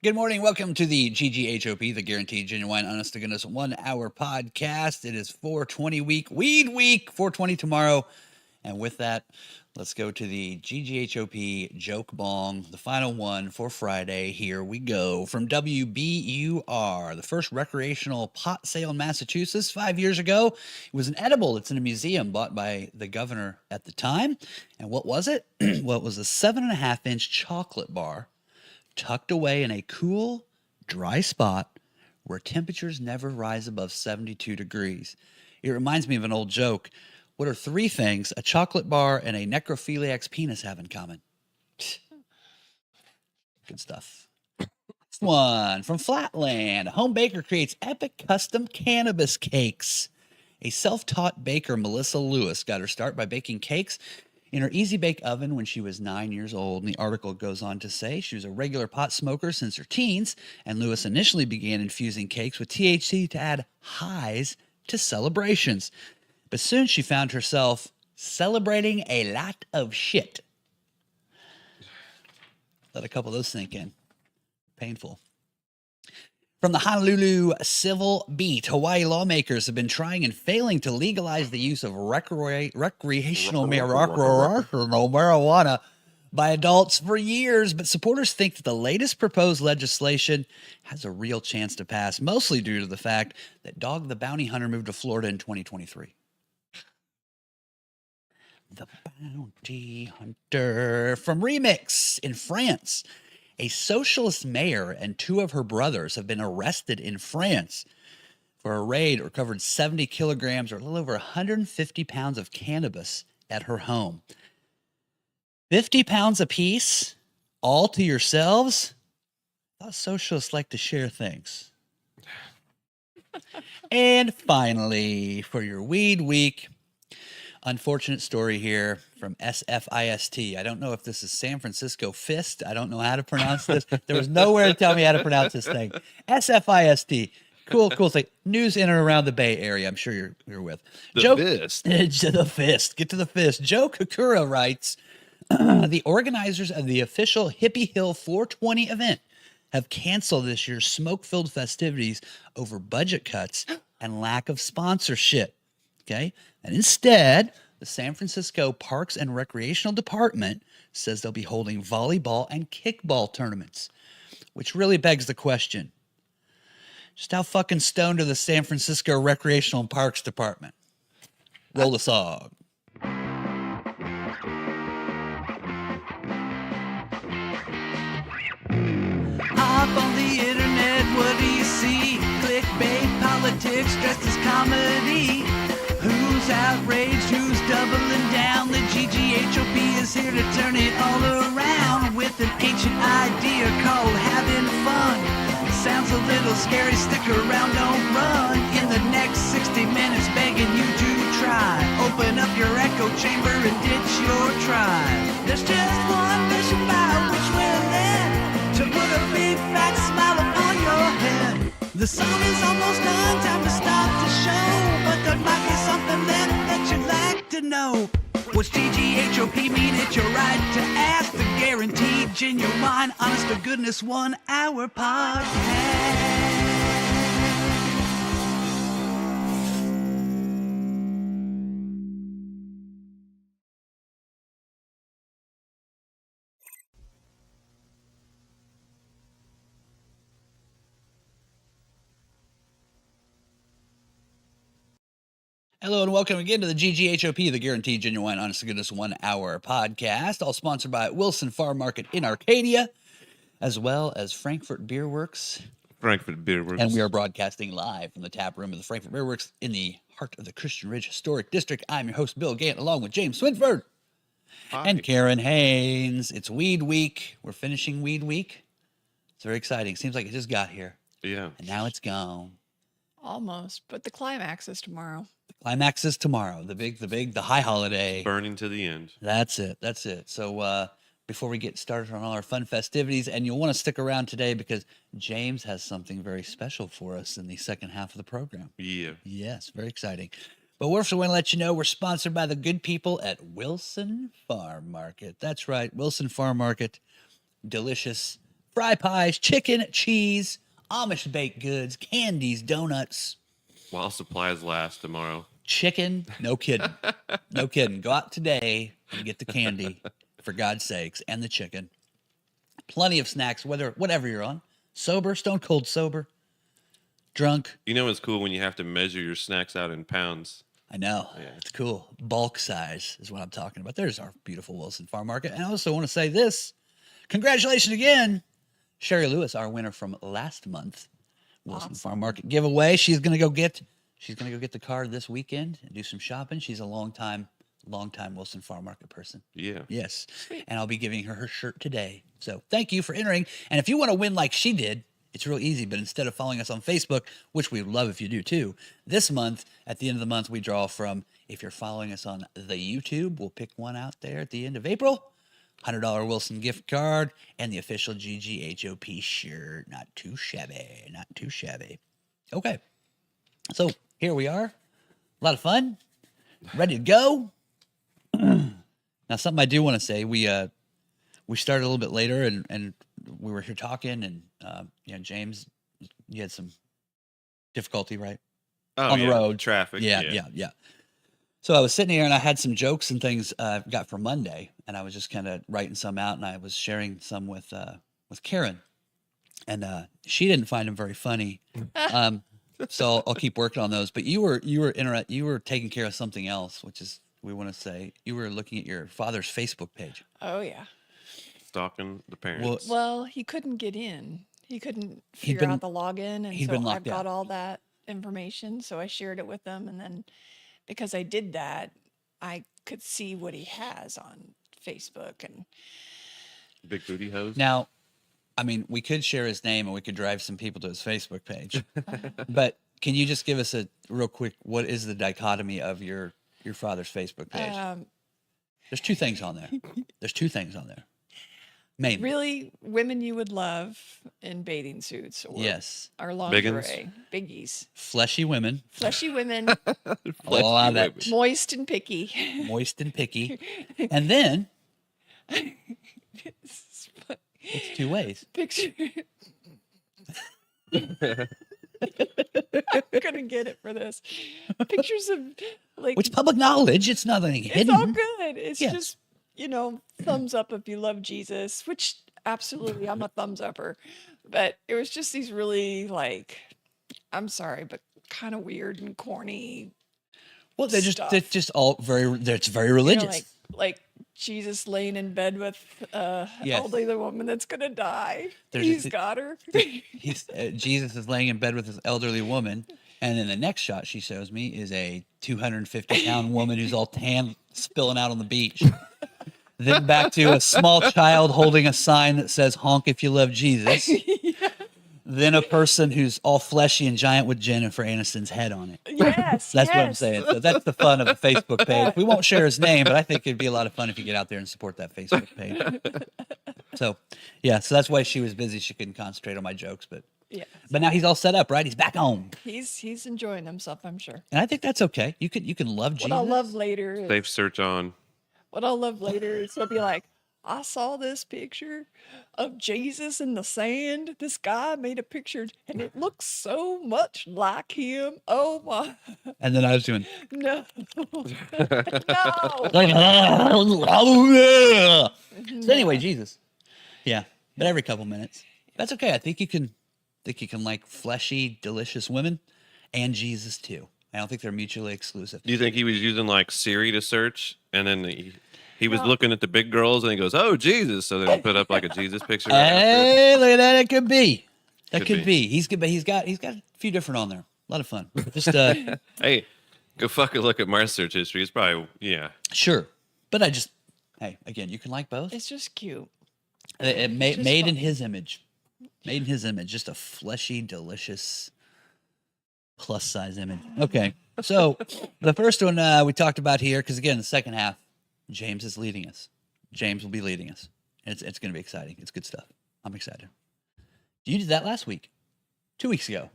Good morning. Welcome to the GGHOP, the Guaranteed Genuine Honest to Goodness 1 hour podcast. It is 420 week, 420 tomorrow. And with that, let's go to the GGHOP Joke Bong, the final one for Friday. Here we go. From WBUR, the first recreational pot sale in Massachusetts 5 years ago. It was an edible. It's in a museum bought by the governor at the time. And what was it? Well, it was a 7.5-inch chocolate bar tucked away in a cool, dry spot where temperatures never rise above 72 degrees. It reminds me of an old joke. What are three things a chocolate bar and a necrophiliac's penis have in common? Good stuff. Next one from Flatland. A home baker creates epic custom cannabis cakes. A self-taught baker, Melissa Lewis, got her start by baking cakes in her Easy Bake oven when she was 9 years old. And the article goes on to say she was a regular pot smoker since her teens, and Lewis initially began infusing cakes with THC to add highs to celebrations. But soon she found herself celebrating a lot of shit. Let a couple of those sink in. Painful. From the Honolulu Civil Beat, Hawaii lawmakers have been trying and failing to legalize the use of recreational marijuana by adults for years, but supporters think that the latest proposed legislation has a real chance to pass, mostly due to the fact that Dog the Bounty Hunter moved to Florida in 2023. The Bounty Hunter. From Remix in France. A socialist mayor and two of her brothers have been arrested in France for a raid that recovered 70 kilograms or a little over 150 pounds of cannabis at her home. 50 pounds apiece, all to yourselves? I thought socialists like to share things. And finally, for your Weed Week, unfortunate story here from SFIST. I don't know if this is San Francisco Fist. I don't know how to pronounce this. There was nowhere to tell me how to pronounce this thing. SFIST. Cool thing. News in and around the Bay Area. I'm sure you're with. The Fist. The Fist. Get to the Fist. Joe Kakura writes, the organizers of the official Hippie Hill 420 event have canceled this year's smoke-filled festivities over budget cuts and lack of sponsorship. Okay? And instead, the San Francisco Parks and Recreational Department says they'll be holding volleyball and kickball tournaments, which really begs the question, just how fucking stoned are the San Francisco Recreational and Parks Department? Roll the song. Up on the internet, what do you see? Clickbait, politics, dressed as comedy. Who's outraged? Who's doubling down? The GGHOP is here to turn it all around with an ancient idea called having fun. Sounds a little scary, stick around, don't run. In the next 60 minutes, begging you to try. Open up your echo chamber and ditch your tribe. There's just one mission by which we're led to put a big fat smile upon your head. The song is almost done, time to stop the show. But there might be something left that you'd like to know. What's GGHOP mean? It's your right to ask. The Guaranteed Genuine Honest to Goodness 1 hour podcast. Hello and welcome again to the GGHOP, the Guaranteed Genuine Honest to Goodness 1 hour podcast, all sponsored by Wilson Farm Market in Arcadia, as well as Frankfurt Beer Works. And we are broadcasting live from the tap room of the Frankfurt Beer Works in the heart of the Christian Ridge Historic District. I'm your host, Bill Gant, along with James Swinford and Karen Haynes. It's Weed Week. We're finishing Weed Week. It's very exciting. Seems like it just got here. Yeah. And now it's gone. Almost, but the climax is tomorrow. Climax is tomorrow, the high holiday. Burning to the end. That's it. So before we get started on all our fun festivities, and you'll want to stick around today because James has something very special for us in the second half of the program. Yeah. Yes, very exciting. But we also want to let you know we're sponsored by the good people at Wilson Farm Market. That's right, Wilson Farm Market. Delicious fry pies, chicken, cheese, Amish baked goods, candies, donuts, While supplies last tomorrow. chicken. No kidding. No kidding. Go out today and get the candy, for God's sakes, and the chicken. Plenty of snacks, whatever you're on. Sober, stone cold sober, drunk. You know it's cool when you have to measure your snacks out in pounds. I know. Yeah. It's cool. Bulk size is what I'm talking about. There's our beautiful Wilson Farm Market. And I also want to say this. Congratulations again, Sherry Lewis, our winner from last month. Wilson Farm Market giveaway. She's gonna go get the card this weekend and do some shopping. She's a long time Wilson Farm Market person. Yeah. Yes. And I'll be giving her shirt today. So thank you for entering. And if you want to win like she did, it's real easy. But instead of following us on Facebook, which we would love if you do too, this month, at the end of the month, we draw from, if you're following us on the YouTube, we'll pick one out there at the end of April. $100 Wilson gift card and the official GGHOP shirt. Not too shabby. Not too shabby. Okay. So here we are. A lot of fun. Ready to go. Now, something I do want to say, we started a little bit later and we were here talking and, James, you had some difficulty, right? Oh, On the road. Traffic. Yeah. So I was sitting here and I had some jokes and things I got for Monday, and I was just kind of writing some out, and I was sharing some with Karen, and she didn't find them very funny. So I'll keep working on those. But you were taking care of something else, which is, we want to say, you were looking at your father's Facebook page. Oh, yeah. Stalking the parents. Well, he couldn't get in. He couldn't figure out the login, and so I've got all that information. So I shared it with him, and then because I did that, I could see what he has on Facebook. And Big booty hose. Now, I mean, we could share his name and we could drive some people to his Facebook page, but can you just give us a real quick, what is the dichotomy of your father's Facebook page? There's two things on there. Mainly. Really, women you would love in bathing suits or Yes. our lingerie, biggies. Fleshy women. Fleshy women, A lot of that. moist and picky. Moist and picky. And then It's it's two ways. picture. I'm gonna get it for this. Pictures of like Which public knowledge. It's nothing it's hidden. all good. It's Yes. just thumbs up if you love Jesus, which absolutely I'm a thumbs upper. But it was just these really I'm sorry, but kind of weird and corny. Well, they're stuff. just all it's very religious. Like Jesus laying in bed with Yes. elderly woman that's gonna die. There's He's a- got her. Jesus is laying in bed with this elderly woman, and then the next shot she shows me is a 250-pound woman who's all tan, spilling out on the beach. Then back to a small child holding a sign that says "Honk if you love Jesus." Then a person who's all fleshy and giant with Jennifer Aniston's head on it. Yes, That's what I'm yes. saying. So that's the fun of the Facebook page. We won't share his name, but I think it'd be a lot of fun if you get out there and support that Facebook page. So, yeah, so that's why she was busy. She couldn't concentrate on my jokes, but now he's all set up, right? He's back home, He's enjoying himself, I'm sure. and I think that's okay. You can love Jesus. What I'll love later is Safe search on. he'll be like, I saw this picture of Jesus in the sand. This guy made a picture and it looks so much like him. Oh my And then I was doing. no. No. So anyway, Jesus. Yeah, but every couple minutes. That's okay. I think you can like fleshy, delicious women and Jesus too. I don't think they're mutually exclusive. Do you think he was using like Siri to search, and then he was looking at the big girls, and he goes, "Oh, Jesus!" So then he put up like a Jesus picture. Hey, look at that! It could be. That Could could be. He's good, but he's got a few different on there. A lot of fun. Just Hey, go fucking look at my search history. It's probably sure, but hey, again, you can like both. It's just cute. Made just in fun. his image. Made in his image. Just a fleshy, delicious, plus size image. Okay, so the first one we talked about here, because again, the second half, James is leading us. James will be leading us. It's going to be exciting. It's good stuff. I'm excited. You did that last week, 2 weeks ago.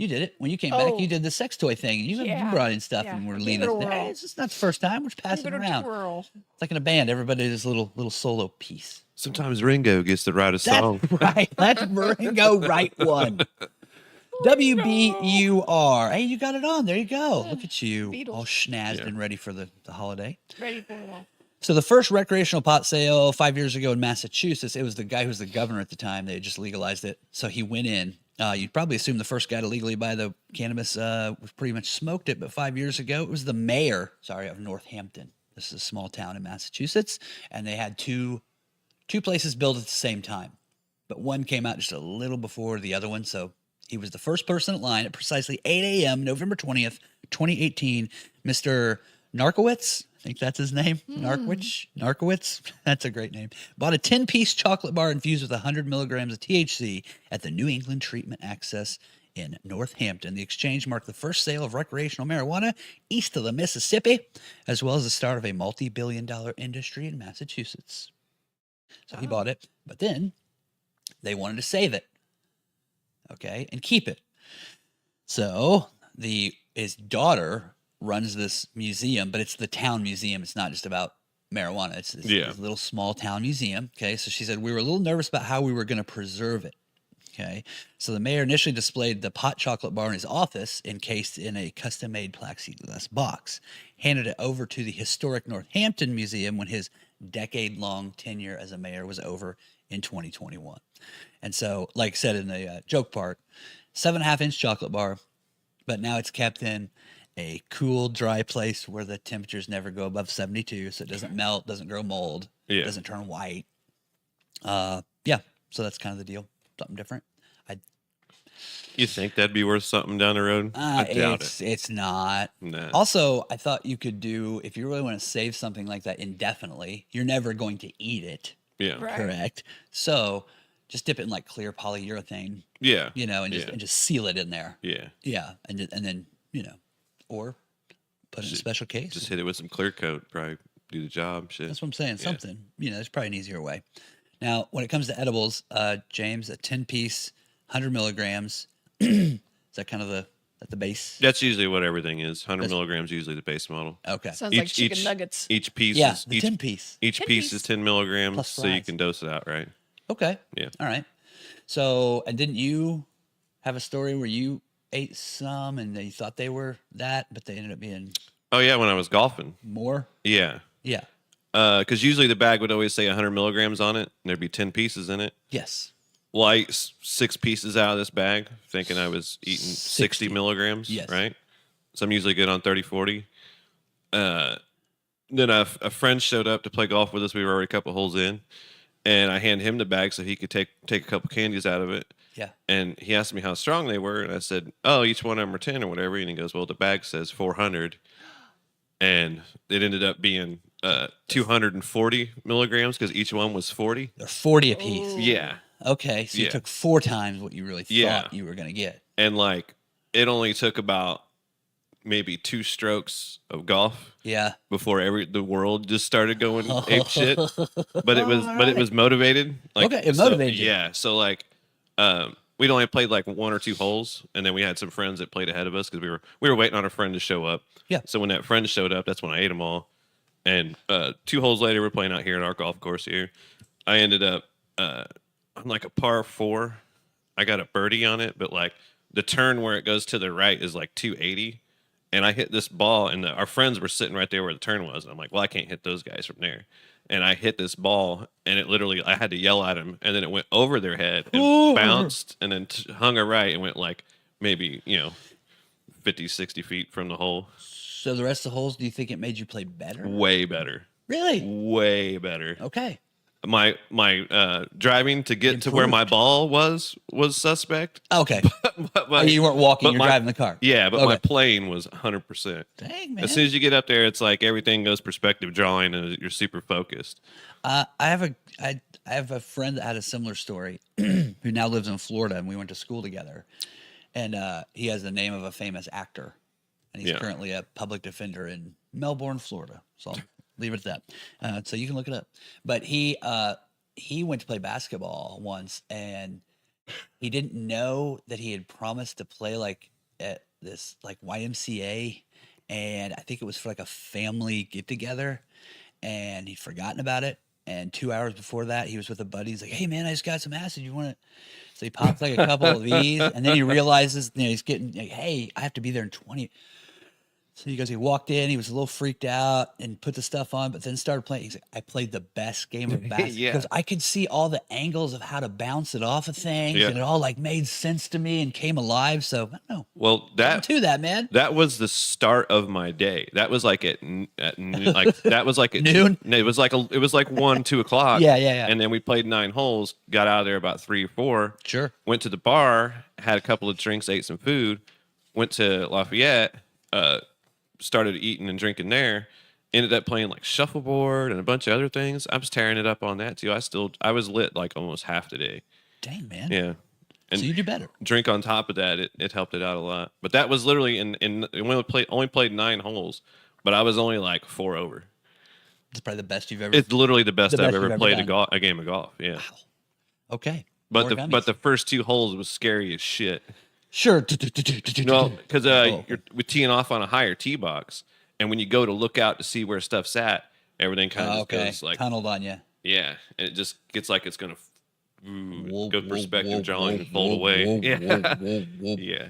You did it when you came back. You did the sex toy thing, and you brought in stuff, and we're leaning. Hey, it's just not the first time. We're just passing it around. It's like in a band. Everybody does a little solo piece. Sometimes Ringo gets to write a song. That's right. Let Ringo write one. WBUR. Hey, you got it on. There you go. Look at you, Beatles. All schnazzed and ready for the holiday. Ready for it all. So the first recreational pot sale 5 years ago in Massachusetts, it was the guy who was the governor at the time. They had just legalized it. So he went in. You'd probably assume the first guy to legally buy the cannabis was pretty much smoked it. But 5 years ago, it was the mayor, of Northampton. This is a small town in Massachusetts. And they had two places built at the same time. But one came out just a little before the other one. So he was the first person in line at precisely 8 a.m., November 20th, 2018. Mr. Narkowitz, I think that's his name. Narkowitz. That's a great name. Bought a 10-piece chocolate bar infused with 100 milligrams of THC at the New England Treatment Access in Northampton. The exchange marked the first sale of recreational marijuana east of the Mississippi, as well as the start of a multi-billion-dollar industry in Massachusetts. So he bought it, but then they wanted to save it, and keep it. So his daughter runs this museum, but it's the town museum. It's not just about marijuana. It's this little small town museum. So she said, we were a little nervous about how we were going to preserve it. So the mayor initially displayed the pot chocolate bar in his office encased in a custom-made plexiglass box, handed it over to the historic Northampton Museum when his decade-long tenure as a mayor was over in 2021. And so, like I said in the joke part, 7.5-inch chocolate bar, but now it's kept in a cool, dry place where the temperatures never go above 72, so it doesn't melt, doesn't grow mold, doesn't turn white. So that's kind of the deal. Something different. You think that'd be worth something down the road? I doubt it. It's not. Nah. Also, I thought you could do, if you really want to save something like that indefinitely, you're never going to eat it. Yeah. Right. Correct. So just dip it in like clear polyurethane. Yeah. And just seal it in there. Yeah. Yeah. And then, or put it in a special case. Just hit it with some clear coat, probably do the job. Shit. That's what I'm saying. Something. There's probably an easier way. Now, when it comes to edibles, James, a 10-piece, 100 milligrams, is that kind of the base? That's usually what everything is. 100 milligrams usually the base model. Okay. Sounds like chicken nuggets. Each piece is the 10-piece. Each piece is 10 milligrams, so you can dose it out, right? Okay. Yeah. All right. So, and didn't you have a story where you ate some and they thought they were that, but they ended up being... Oh, yeah, when I was golfing. More? Yeah. Yeah. Because usually the bag would always say 100 milligrams on it, and there'd be 10 pieces in it. Yes. Well, I ate 6 pieces out of this bag, thinking I was eating 60 milligrams, right? So I'm usually good on 30, 40. Then a friend showed up to play golf with us. We were already a couple holes in, and I handed him the bag so he could take a couple candies out of it. Yeah. And he asked me how strong they were, and I said, oh, each one of them are 10 or whatever. And he goes, well, the bag says 400. And it ended up being 240 milligrams because each one was 40. They're 40 apiece. Yeah. Okay, so you took 4 times what you really thought you were going to get. And it only took about maybe 2 strokes of golf. Yeah. Before the world just started going ape shit. But it was motivated. It motivated you. Yeah. So we'd only played 1 or 2 holes, and then we had some friends that played ahead of us because we were waiting on a friend to show up. Yeah. So when that friend showed up, that's when I ate them all. And 2 holes later, we're playing out here at our golf course here. I ended up on a par 4. I got a birdie on it, but the turn where it goes to the right is 280. And I hit this ball, and our friends were sitting right there where the turn was. And I'm like, well, I can't hit those guys from there. And I hit this ball, and it literally, I had to yell at them, and then it went over their head and bounced, and then hung a right and went maybe 50, 60 feet from the hole. So the rest of the holes, do you think it made you play better? Way better. Really? Way better. Okay. My driving to get to where my ball was suspect. Okay. but you weren't walking, you're driving the car. Yeah, but my playing was 100%. Dang, man. As soon as you get up there, it's everything goes perspective drawing, and you're super focused. I have a friend that had a similar story who now lives in Florida, and we went to school together. And he has the name of a famous actor, and he's currently a public defender in Melbourne, Florida. So I'll leave it at that. So you can look it up. But he went to play basketball once, and he didn't know that he had promised to play like at this like YMCA, and I think it was for like a family get together, and he'd forgotten about it. And 2 hours before that, he was with a buddy. He's like, "Hey man, I just got some acid. You want it?" So he pops like a couple of these, and then he realizes, he's getting like, "Hey, I have to be there in 20." So he goes, he walked in, he was a little freaked out and put the stuff on, but then started playing. He's like, I played the best game of basketball because I could see all the angles of how to bounce it off of things, and it all like made sense to me and came alive. So I don't know. Well, man. That was the start of my day. That was like at noon, that was like at noon. It was like 1, 2 o'clock. Yeah. And then we played 9 holes. Got out of there about 3 or 4. Sure. Went to the bar, had a couple of drinks, ate some food. Went to Lafayette. Started eating and drinking there. Ended up playing like shuffleboard and a bunch of other things. I was tearing it up on that too. I was lit like almost half the day. Dang, man. Yeah. And so you do better. Drink on top of that, it helped it out a lot. But that was literally we only played 9 holes, but I was only like 4 over. It's probably the best you've ever. It's literally the best I've ever played a game of golf. Yeah. Wow. Okay. But the first 2 holes was scary as shit. Sure. No, because you're teeing off on a higher tee box, and when you go to look out to see where stuff's at, everything kind of goes like tunneled on you. Yeah, and it just gets like it's gonna go perspective drawing and fold away. Yeah.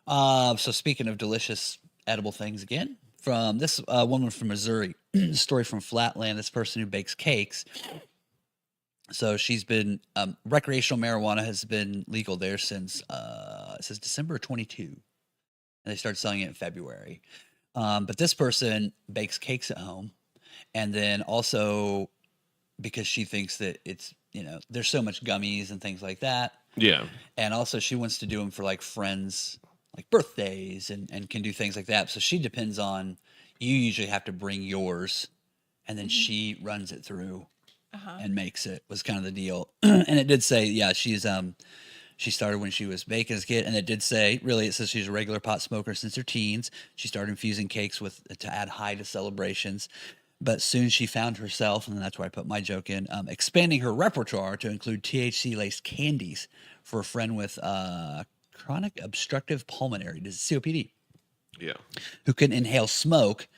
So speaking of delicious edible things, again from this woman from Missouri, story from Flatland. This person who bakes cakes. So she's been recreational marijuana has been legal there since it says December 22, and they started selling it in February. But this person bakes cakes at home, and then also because she thinks that it's there's so much gummies and things like that. Yeah, and also she wants to do them for like friends, like birthdays, and can do things like that. So she depends on you. Usually have to bring yours, and then she runs it through. And makes it was kind of the deal. And it did say, she started when she was baking as a kid, and it did say, really, it says she's a regular pot smoker since her teens. She started infusing cakes to add high to celebrations, but soon she found herself, and that's where I put my joke in, expanding her repertoire to include THC-laced candies for a friend with chronic obstructive pulmonary disease, COPD. Yeah, who can inhale smoke,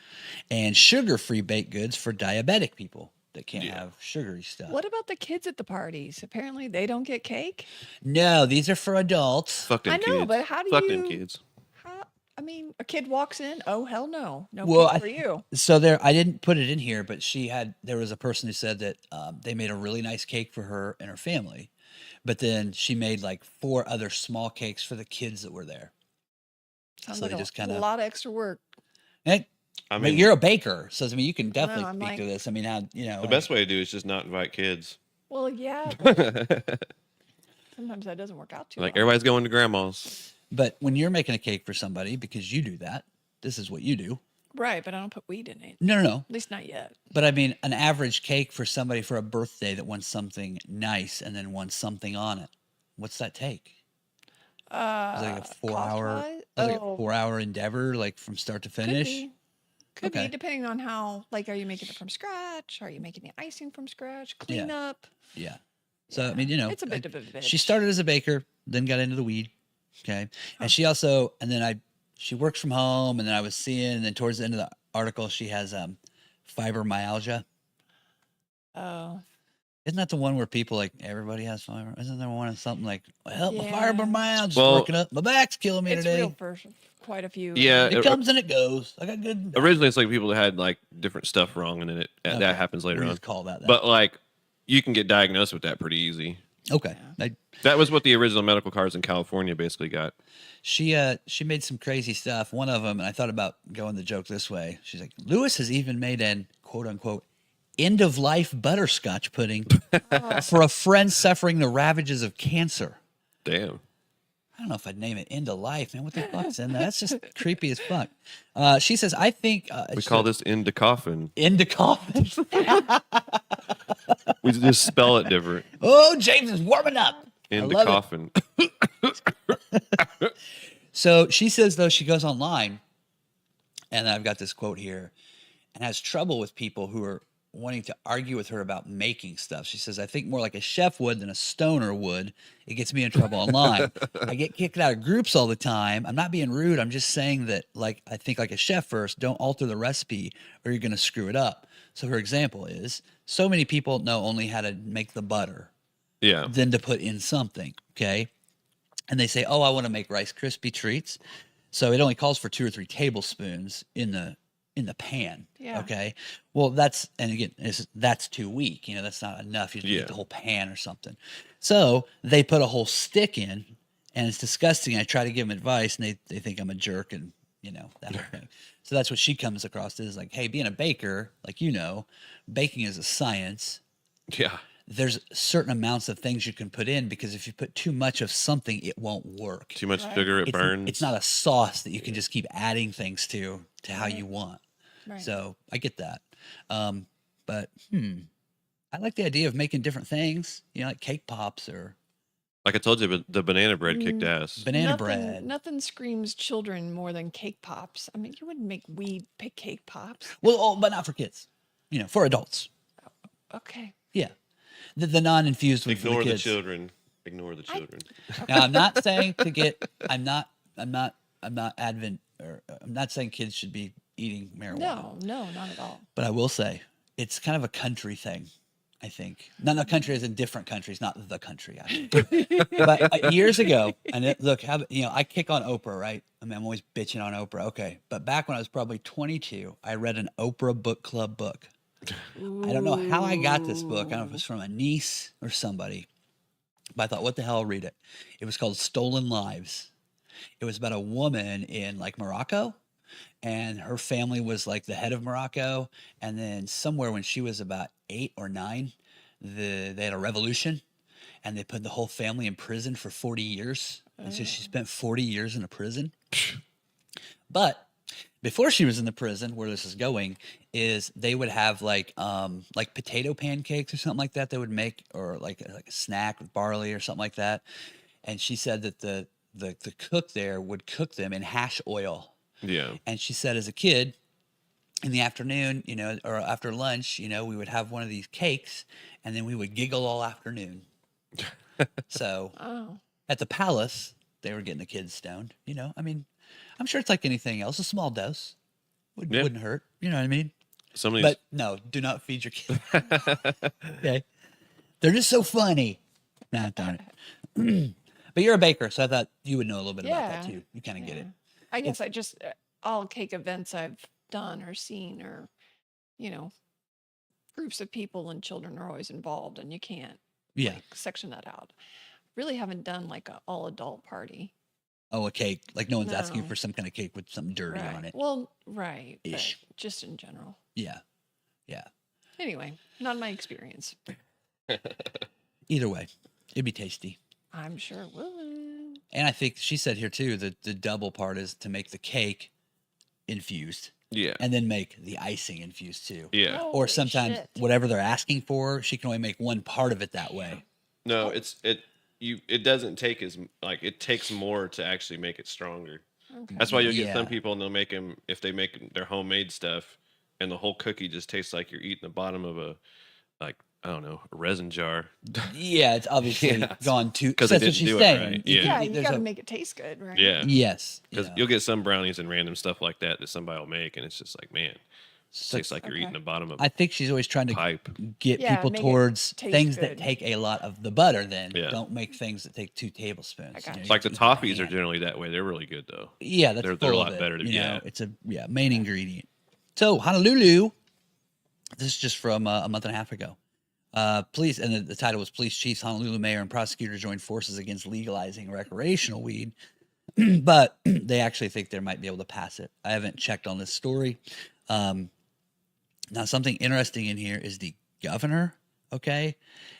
and sugar-free baked goods for diabetic people that can't have sugary stuff. What about the kids at the parties? Apparently they don't get cake? No, these are for adults. Fuck them kids. I know, but how do Fuck them kids. I mean, a kid walks in, oh, hell no. No cake for you. So I didn't put it in here, but there was a person who said that they made a really nice cake for her and her family, but then she made like 4 other small cakes for the kids that were there. Sounds so like a lot of extra work. I mean, you're a baker, so I mean, you can definitely speak to this. I mean, the best way to do is just not invite kids. Well, yeah. Sometimes that doesn't work out too. Like everybody's going to grandma's. But when you're making a cake for somebody, because you do that, this is what you do. Right, but I don't put weed in it. No. At least not yet. But I mean, an average cake for somebody for a birthday that wants something nice and then wants something on it. What's that take? Is it like a 4-hour endeavor, like from start to finish? Could be, depending on how, like, are you making it from scratch? Are you making the icing from scratch? Clean up? Yeah. So, I mean, it's a bit of a bitch. She started as a baker, then got into the weed. Okay. And she also, she works from home, and then I was seeing, and then towards the end of the article, she has fibromyalgia. Oh. Isn't that the one where people like everybody has fiber? Isn't there one something like, well, my fibromyalgia's working up, my back's killing me today? It's real for quite a few. Yeah, it comes and it goes. I got good. Originally, it's like people that had like different stuff wrong, and then that happens later on. Call that. But like, you can get diagnosed with that pretty easy. Okay, that was what the original medical cards in California basically got. She made some crazy stuff. One of them, and I thought about going the joke this way. She's like, Lewis has even made an quote unquote end-of-life butterscotch pudding for a friend suffering the ravages of cancer. Damn. I don't know if I'd name it end of life, man. What the fuck's in that? That's just creepy as fuck. She says, I think... we call this end to coffin. End to coffin. We just spell it different. Oh, James is warming up. End to coffin. So she says, though, she goes online, and I've got this quote here, and has trouble with people who are wanting to argue with her about making stuff. She says, I think more like a chef would than a stoner would. It gets me in trouble online. I get kicked out of groups all the time. I'm not being rude. I'm just saying that, like, I think like a chef first, don't alter the recipe or you're going to screw it up. So her example is, so many people know only how to make the butter than to put in something, okay? And they say, oh, I want to make Rice Krispie treats. So it only calls for 2 or 3 tablespoons in the pan. Yeah. Okay. Well, that's too weak. You know, that's not enough. You need the whole pan or something. So they put a whole stick in, and it's disgusting. I try to give them advice, and they think I'm a jerk, and that whole thing. So that's what she comes across as, like, hey, being a baker, like, baking is a science. Yeah. There's certain amounts of things you can put in, because if you put too much of something, it won't work. Too much sugar, it burns. It's not a sauce that you can just keep adding things to how you want. Right. So I get that. But I like the idea of making different things, like cake pops or. Like I told you, the banana bread kicked ass. Banana bread. Nothing screams children more than cake pops. I mean, you wouldn't make weed pick cake pops. Well, but not for kids. For adults. Okay. Yeah. The non-infused one for the kids. Ignore the children. Now, I'm not saying I'm not saying kids should be eating marijuana. No, not at all. But I will say it's kind of a country thing, I think. Not country as in different countries, not the country. But years ago, and I kick on Oprah, right? I mean, I'm always bitching on Oprah. Okay. But back when I was probably 22, I read an Oprah book club book. I don't know how I got this book. I don't know if it was from a niece or somebody. But I thought, what the hell, I'll read it. It was called Stolen Lives. It was about a woman in like Morocco, and her family was like the head of Morocco. And then somewhere when she was about 8 or 9, they had a revolution, and they put the whole family in prison for 40 years. And so she spent 40 years in a prison. But before she was in the prison, where this is going, is they would have like potato pancakes or something like that they would make, or like a snack with barley or something like that. And she said that the cook there would cook them in hash oil. Yeah. And she said as a kid, in the afternoon, or after lunch, we would have one of these cakes, and then we would giggle all afternoon. So at the palace, they were getting the kids stoned. I mean, I'm sure it's like anything else. A small dose wouldn't hurt. You know what I mean? But no, do not feed your kids. Okay. They're just so funny. Nah, darn it. But you're a baker, so I thought you would know a little bit about that too. You kind of get it. I guess I just, all cake events I've done or seen, or, groups of people and children are always involved, and you can't section that out. Really haven't done like an all adult party. Oh, a cake. Like no one's asking for some kind of cake with something dirty on it. Well, right. Ish. But just in general. Yeah. Yeah. Anyway, not my experience. Either way, it'd be tasty. I'm sure it will. And I think she said here too that the double part is to make the cake infused. Yeah. And then make the icing infused too. Yeah. Holy or sometimes shit. whatever they're asking for, she can only make one part of it that way. No, it doesn't take it takes more to actually make it stronger. Okay. That's why you'll get some people, and they'll make them, if they make their homemade stuff, and the whole cookie just tastes like you're eating the bottom of a resin jar. Yeah, it's obviously gone too. Because that's they what didn't she's do saying. it right. Yeah, you there's got to make it taste good, right? Yeah. Yes. Because you'll get some brownies and random stuff like that somebody will make, and it's just like, man, it tastes like you're eating the bottom of I think she's always trying to pipe. get people make it towards taste things that good. take a lot of the butter. Then Yeah. don't make things that take 2 tablespoons. I got you. It's like the toffees are generally that way. They're really good though. Yeah, that's They're full a of lot it, better to get. It's a main ingredient. So Honolulu, this is just from a month and a half ago. Police, and the title was Police Chiefs, Honolulu Mayor, and Prosecutor joined forces against legalizing recreational weed, but they actually think they might be able to pass it. I haven't checked on this story. Now, something interesting in here is the governor, okay?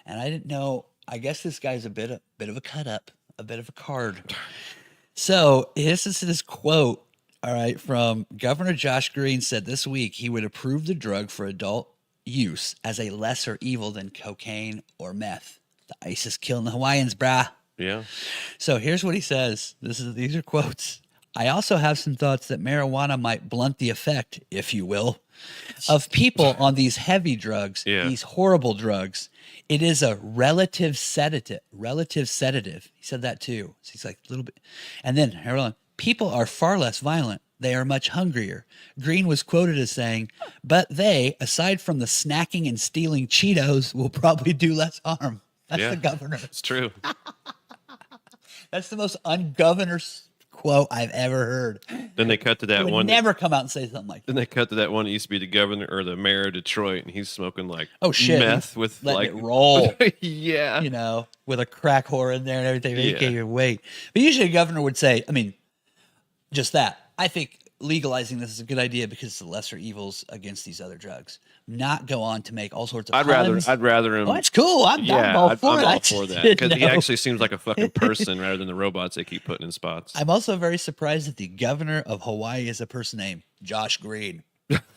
And I didn't know, I guess this guy's a bit of a cut up, a bit of a card. So this is this quote, all right, from Governor Josh Green said this week he would approve the drug for adult use as a lesser evil than cocaine or meth. The ISIS killing the Hawaiians, brah. Yeah. So here's what he says. These are quotes. I also have some thoughts that marijuana might blunt the effect, if you will, of people on these heavy drugs, these horrible drugs. It is a relative sedative. He said that too. So he's like a little bit. And then, hold on. People are far less violent. They are much hungrier. Green was quoted as saying, but they, aside from the snacking and stealing Cheetos, will probably do less harm. That's the governor. It's true. That's the most ungovernor quote I've ever heard. Then they cut to that one. Never come out and say something like that. Then they cut to that one that used to be the governor or the mayor of Detroit, and he's smoking like meth with letting it roll. Yeah. You know, with a crack whore in there and everything. You can't even wait. But usually a governor would say, I mean, just that. I think legalizing this is a good idea because it's the lesser evils against these other drugs. Not go on to make all sorts of puns. I'd rather him. Oh, that's cool. I'm all for it. I'm all for that because he actually seems like a fucking person rather than the robots they keep putting in spots. I'm also very surprised that the governor of Hawaii is a person named Josh Green.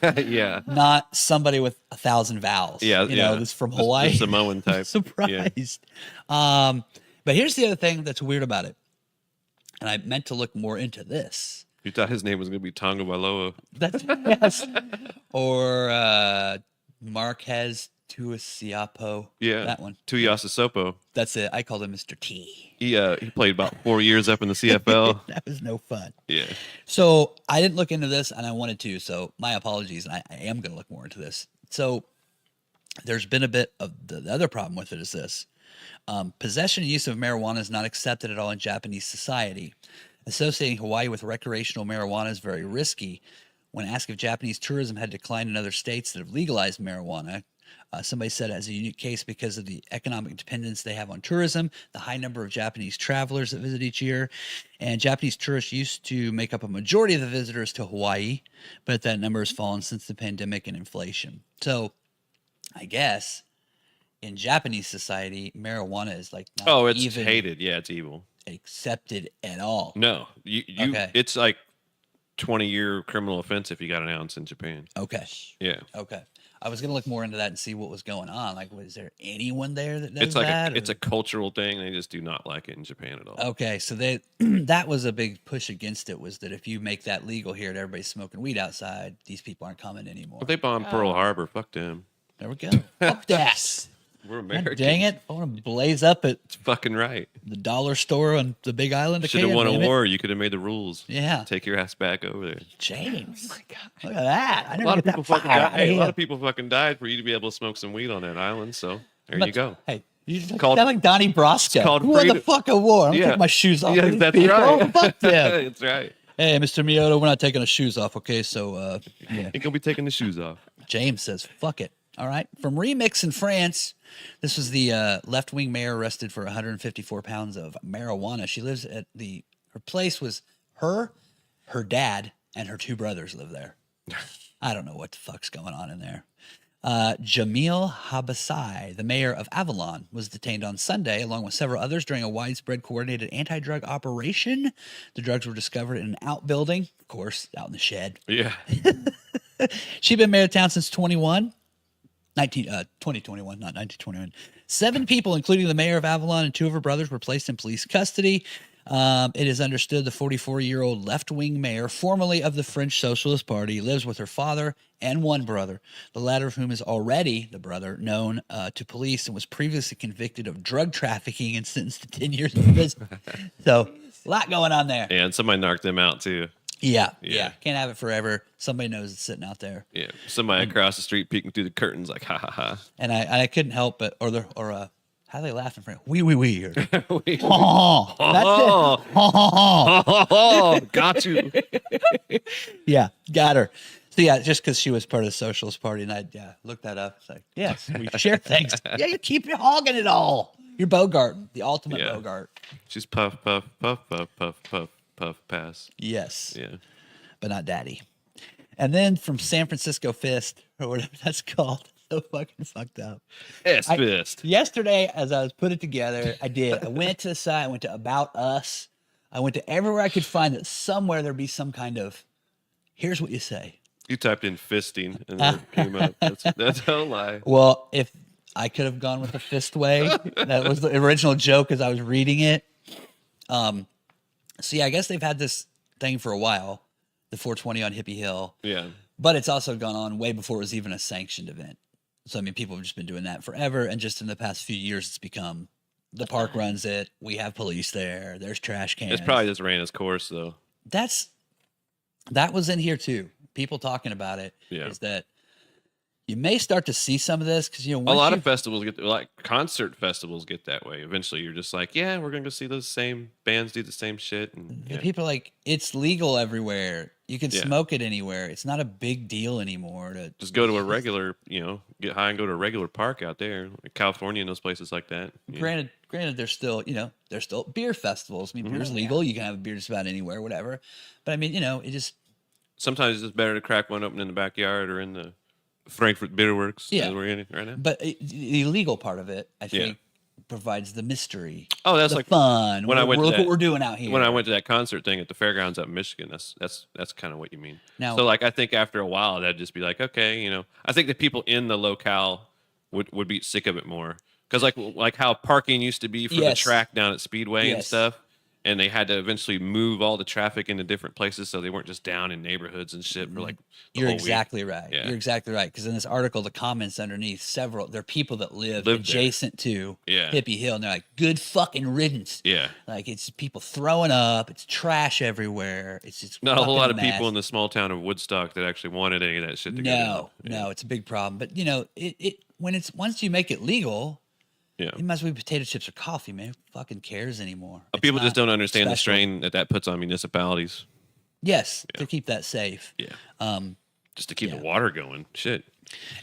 Yeah. Not somebody with 1,000 vowels. Yeah. You know, this from Hawaii. The Samoan type. Surprised. Yeah. But here's the other thing that's weird about it. And I meant to look more into this. You thought his name was going to be Tonga Wailoa. Yes. Or Marquez Tuiasiapo. Yeah. That one. Tuiasosopo. That's it. I called him Mr. T. He played about 4 years up in the CFL. That was no fun. Yeah. So I didn't look into this and I wanted to. So my apologies. And I am going to look more into this. So there's been a bit of the other problem with it is this. Possession and use of marijuana is not accepted at all in Japanese society. Associating Hawaii with recreational marijuana is very risky. When asked if Japanese tourism had declined in other states that have legalized marijuana, somebody said it has a unique case because of the economic dependence they have on tourism, the high number of Japanese travelers that visit each year, and Japanese tourists used to make up a majority of the visitors to Hawaii, but that number has fallen since the pandemic and inflation. So I guess in Japanese society, marijuana is like not it's even hated. Yeah, it's evil. Accepted at all. No, it's like 20-year criminal offense if you got an ounce in Japan. Okay. Yeah. Okay. I was gonna look more into that and see what was going on. Like, was there anyone there that does that? It's a cultural thing. They just do not like it in Japan at all. Okay, so they that was a big push against it. Was that if you make that legal here and everybody's smoking weed outside, these people aren't coming anymore. But they bombed Pearl Harbor. Fuck them. There we go. Fuck that. We're Americans. Dang it! I want to blaze up at It's fucking right. the dollar store on the Big Island. Should have won a war. You could have made the rules. Yeah. Take your ass back over there. James. Oh my God. Look at that. I A never lot get of people that fucking far died. out of Hey, a here. lot of people fucking died for you to be able to smoke some weed on that island. So there you go. Hey, you just called- sound like Donnie Brasco. called Who won the freedom. fucking war? I'm Yeah. taking my shoes off. Yeah, for these that's people. right. Fuck them. That's right. Hey, Mr. Miyoto, we're not taking our shoes off, okay? So, yeah. Ain't gonna be taking the shoes off. James says, fuck it. All right. From Remix in France, this was the left-wing mayor arrested for 154 pounds of marijuana. She lives at her place was her dad, and her two brothers live there. I don't know what the fuck's going on in there. Jamil Habasai, the mayor of Avalon, was detained on Sunday along with several others during a widespread coordinated anti-drug operation. The drugs were discovered in an outbuilding, of course, out in the shed. Yeah. She'd been mayor of town since 2021, not 1921. 7 people, including the mayor of Avalon and 2 of her brothers, were placed in police custody. It is understood the 44-year-old left-wing mayor, formerly of the French Socialist Party, lives with her father and 1 brother, the latter of whom is already, the brother, known to police and was previously convicted of drug trafficking and sentenced to 10 years in prison. So, a lot going on there. And somebody knocked them out too. Yeah. Can't have it forever. Somebody knows it's sitting out there. Yeah. Somebody across the street peeking through the curtains like, ha ha ha. And I couldn't help but, how they laugh in front. Wee. Or, that's it. Oh, got you. Yeah, got her. So yeah, just because she was part of the Socialist Party, and I looked that up. It's like, yes, we share things. Yeah, you keep hogging it all. You're Bogart, the ultimate Bogart. She's puff, puff, puff, puff, puff, puff, puff, pass. Yes. Yeah. But not daddy. And then from San Francisco Fist, or whatever that's called. So fucking fucked up. Fist. Yesterday, as I was putting it together, I went to the site, I went to About Us. I went to everywhere I could find that somewhere there'd be some kind of, here's what you say. You typed in fisting and then it came up. That's no lie. Well, if I could have gone with the fist way, that was the original joke as I was reading it. So yeah, I guess they've had this thing for a while, the 420 on Hippie Hill. Yeah. But it's also gone on way before it was even a sanctioned event. So, I mean, people have just been doing that forever. And just in the past few years, it's become the park runs it. We have police there. There's trash cans. It's probably just ran its course, though. That was in here, too. People talking about it. Yeah. Is that you may start to see some of this because, you know, a lot of festivals like concert festivals get that way. Eventually, you're just like, yeah, we're going to go see those same bands do the same shit. And people are like, it's legal everywhere. You can smoke it anywhere. It's not a big deal anymore to just go to a regular, get high and go to a regular park out there, like California and those places like that. Granted, there's still, there's still beer festivals. I mean, beer's legal. You can have a beer just about anywhere, whatever. But I mean, it just sometimes it's better to crack one open in the backyard or in the Frankfurt Beer Works. Yeah, we're in it right now. But the illegal part of it, I think, provides the mystery. Oh, that's the like fun. Look what we're doing out here. When I went to that concert thing at the fairgrounds up in Michigan, that's kind of what you mean. Now, so like I think after a while that'd just be like, okay, I think the people in the locale would be sick of it more because like how parking used to be for the track down at Speedway and stuff. And they had to eventually move all the traffic into different places so they weren't just down in neighborhoods and shit for like the You're whole exactly week. right. Yeah. You're exactly right. Because in this article, the comments underneath, there are people that live adjacent to Hippie Hill. And they're like, good fucking riddance. Yeah. Like, it's people throwing up. It's trash everywhere. It's just not a whole lot of people in the small town of Woodstock that actually wanted any of that shit to go down. No, it's a big problem. But, once you make it legal... Yeah, it must be potato chips or coffee, man. Who fucking cares anymore? People just don't understand the strain that puts on municipalities. Yes, to keep that safe. Yeah, just to keep the water going. Shit.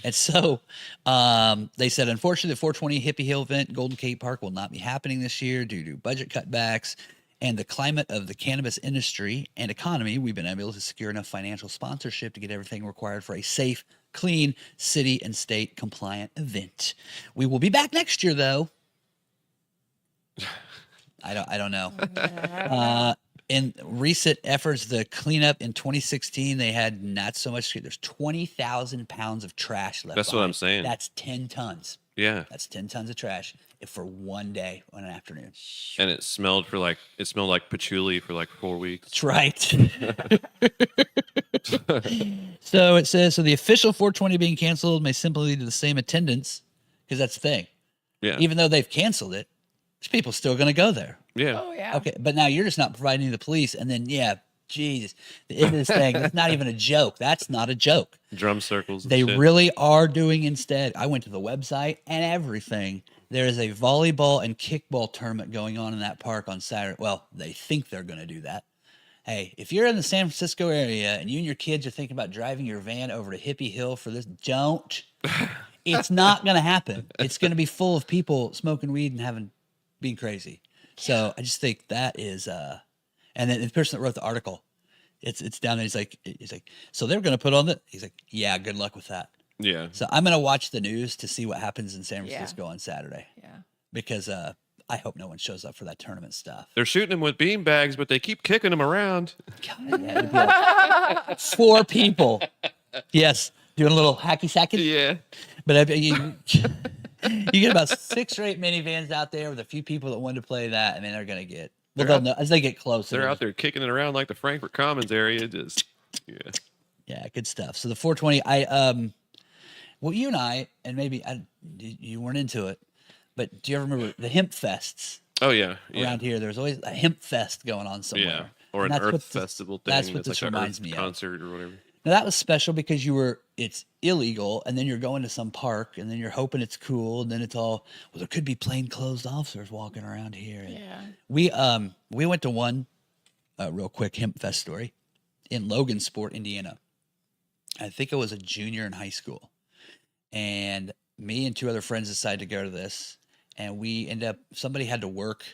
And so they said, unfortunately, the 420 Hippie Hill event, Golden Gate Park, will not be happening this year due to budget cutbacks and the climate of the cannabis industry and economy. We've been able to secure enough financial sponsorship to get everything required for a safe, clean, city and state compliant event. We will be back next year, though. I don't know. In recent efforts, the cleanup in 2016, they had not so much. There's 20,000 pounds of trash left. That's behind. What I'm saying. That's 10 tons. Yeah. That's 10 tons of trash for one day on an afternoon. And it smelled like patchouli for like 4 weeks. That's right. So it says, the official 420 being canceled may simply lead to the same attendance, because that's the thing. Yeah. Even though they've canceled it, there's people still going to go there. Yeah. Oh, yeah. Okay, but now you're just not providing the police, and then, Jesus, the end of this thing, that's not even a joke. That's not a joke. Drum circles. They really are doing instead. I went to the website and everything. There is a volleyball and kickball tournament going on in that park on Saturday. Well, they think they're going to do that. Hey, if you're in the San Francisco area and you and your kids are thinking about driving your van over to Hippie Hill for this, don't. It's not going to happen. It's going to be full of people smoking weed and being crazy. So I just think that is, and then the person that wrote the article, it's down there. He's like, so they're going to put on the, he's like, yeah, good luck with that. Yeah. So I'm going to watch the news to see what happens in San Francisco on Saturday. Yeah. Because I hope no one shows up for that tournament stuff. They're shooting them with bean bags, but they keep kicking them around. God, yeah, it'd be like 4 people. Yes. Doing a little hacky sacky. Yeah. But you get about 6 or 8 minivans out there with a few people that want to play that, and then they're going to get, they'll know as they get closer. They're out there kicking it around like the Frankfurt Commons area. Just, Yeah, good stuff. So the 420, well, you and I, and maybe you weren't into it, but do you ever remember the hemp fests? Oh, yeah. Around here, there's always a hemp fest going on somewhere. Yeah. Or an Earth Festival thing. That's what this like reminds an me of. Concert or whatever. Now, that was special because it's illegal, and then you're going to some park, and then you're hoping it's cool, and then it's all, well, there could be plainclothes officers walking around here. And we went to one real quick hemp fest story in Logansport, Indiana. I think I was a junior in high school. And me and 2 other friends decided to go to this, and we end up, somebody had to work,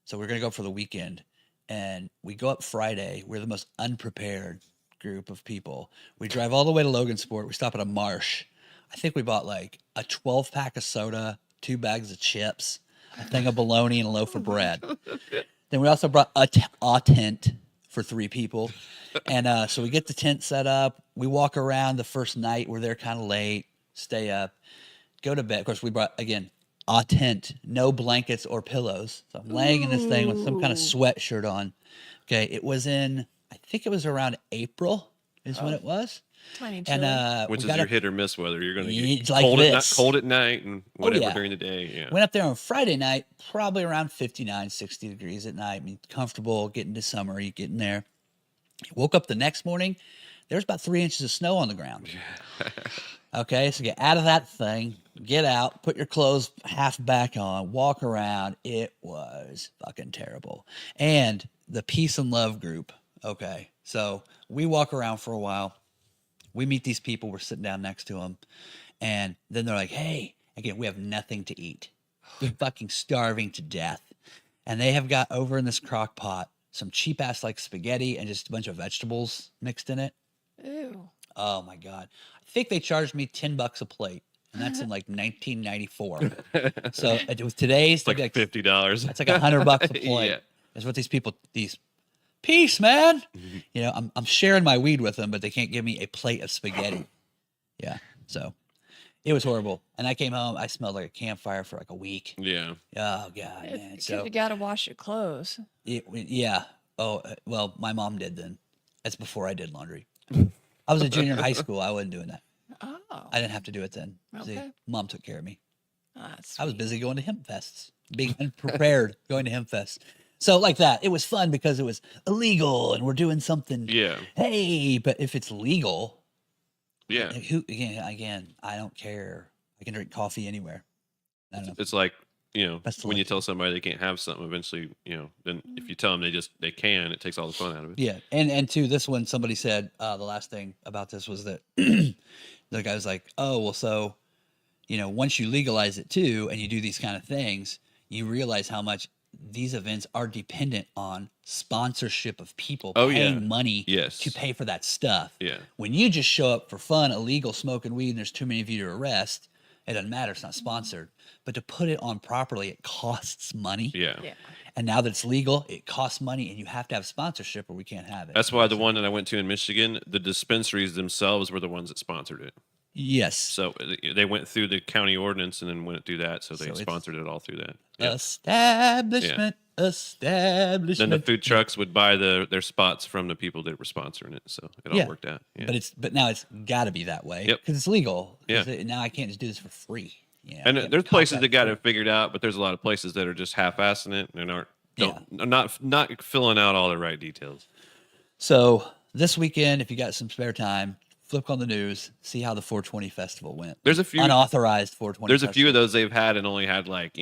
so we're going to go for the weekend. And we go up Friday. We're the most unprepared group of people. We drive all the way to Logansport. We stop at a Marsh. I think we bought like a 12-pack of soda, 2 bags of chips, a thing of bologna, and a loaf of bread. Then we also brought a tent for 3 people. And so we get the tent set up. We walk around the first night. We're there kind of late, stay up, go to bed. Of course, we brought, again, a tent, no blankets or pillows. So I'm laying in this thing with some kind of sweatshirt on. Okay, it was in I think it was around April is when it was. Tiny chilly. And which is your hit or miss weather. You're going to It's get like cold at night and whatever yeah. during the day. Yeah. Went up there on Friday night, probably around 59, 60 degrees at night. I mean, comfortable, getting to summery, getting there. Woke up the next morning, there's about 3 inches of snow on the ground. Okay, so get out of that thing, get out, put your clothes half back on, walk around. It was fucking terrible. And the Peace and Love group, okay, so we walk around for a while. We meet these people, we're sitting down next to them, and then they're like, hey, again, we have nothing to eat. We're fucking starving to death. And they have got over in this crock pot some cheap ass like spaghetti and just a bunch of vegetables mixed in it. Ew. Oh my God. I think they charged me $10 a plate. And that's in like 1994. So it was today's It's like $50. That's like $100 a plate. Yeah. That's what these peace, man. You know, I'm sharing my weed with them, but they can't give me a plate of spaghetti. Yeah. So it was horrible. And I came home, I smelled like a campfire for like a week. Yeah. Oh God, man. Because So you got to wash your clothes. yeah. Oh, well, my mom did then. That's before I did laundry. I was a junior in high school. I wasn't doing that. Oh. I didn't have to do it then. See, Okay. mom took care of me. That's I was busy going to hemp fests, being unprepared, going to hemp fests. So like that, it was fun because it was illegal and we're doing something. Yeah. Hey, but if it's legal, Yeah. again, I don't care. I can drink coffee anywhere. I don't know. It's like, you know, Best when you selected. tell somebody they can't have something, eventually, you know, then if you tell them they can, it takes all the fun out of it. Yeah, and to this one, somebody said the last thing about this was that the guy was like, "Oh, well, so you know, once you legalize it too, and you do these kind of things, you realize how much these events are dependent on sponsorship of people paying money to pay for that stuff. Yeah. When you just show up for fun, illegal, smoking weed, and there's too many of you to arrest, it doesn't matter. It's not sponsored. But to put it on properly, it costs money. Yeah. Yeah. And now that it's legal, it costs money, and you have to have sponsorship or we can't have it. That's why the one that I went to in Michigan, the dispensaries themselves were the ones that sponsored it. Yes. So they went through the county ordinance and then went through that. So they So it's- sponsored it all through that. Establishment. Then the food trucks would buy their spots from the people that were sponsoring it. So it all worked out. Yeah. But now it's got to be that way because it's legal. 'Cause now I can't just do this for free. Yeah. And there's places that got it figured out, but there's a lot of places that are just half-assing it and are not filling out all the right details. So this weekend, if you got some spare time, flip on the news, see how the 420 festival went. There's a few unauthorized 420. There's a few of those they've had and only had like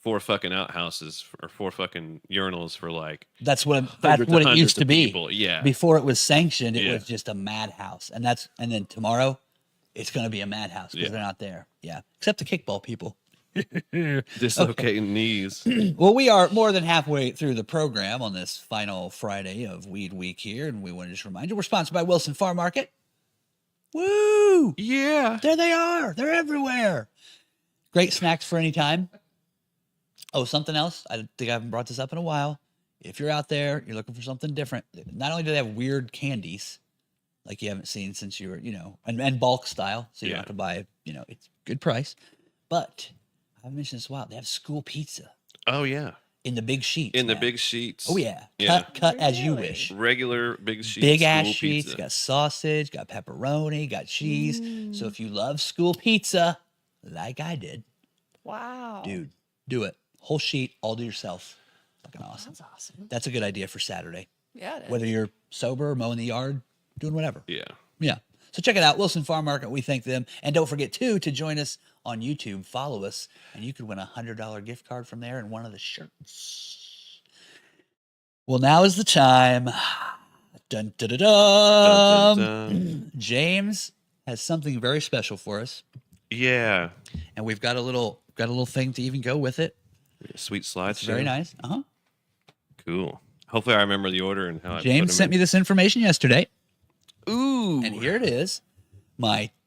4 fucking outhouses or 4 fucking urinals for like. That's what hundreds it used to of be. people. Yeah. Before it was sanctioned, it was just a madhouse, and then tomorrow, it's going to be a madhouse because they're not there. Yeah, except the kickball people. Dislocating knees. Well, we are more than halfway through the program on this final Friday of Weed Week here, and we want to just remind you we're sponsored by Wilson Farm Market. Woo! Yeah. There they are. They're everywhere. Great snacks for any time. Oh, something else. I think I haven't brought this up in a while. If you're out there, you're looking for something different. Not only do they have weird candies, like you haven't seen since you were, and bulk style, so you don't have to buy, it's good price. But I haven't mentioned this in a while. They have school pizza. Oh yeah. In the big sheets. In the big sheets. Oh yeah. Yeah. Cut as you wish. Regular big sheets. Big ass school sheets. pizza. Got sausage. Got pepperoni. Got cheese. So if you love school pizza, like I did, Wow. dude, do it. Whole sheet, all to yourself. Fucking awesome. That's awesome. That's a good idea for Saturday. Yeah. It is. Whether you're sober, mowing the yard, doing whatever. Yeah. Yeah. So check it out, Wilson Farm Market. We thank them. And don't forget, too, to join us on YouTube. Follow us, and you could win a $100 gift card from there and one of the shirts. Well, now is the time. Dun, dun, dun, dun. Dun, dun, dun. James has something very special for us, Yeah. and we've got a little thing to even go with it. Sweet slideshow. It's very nice. Cool. Hopefully I remember the order and how James sent me this information yesterday. Ooh. And here it is.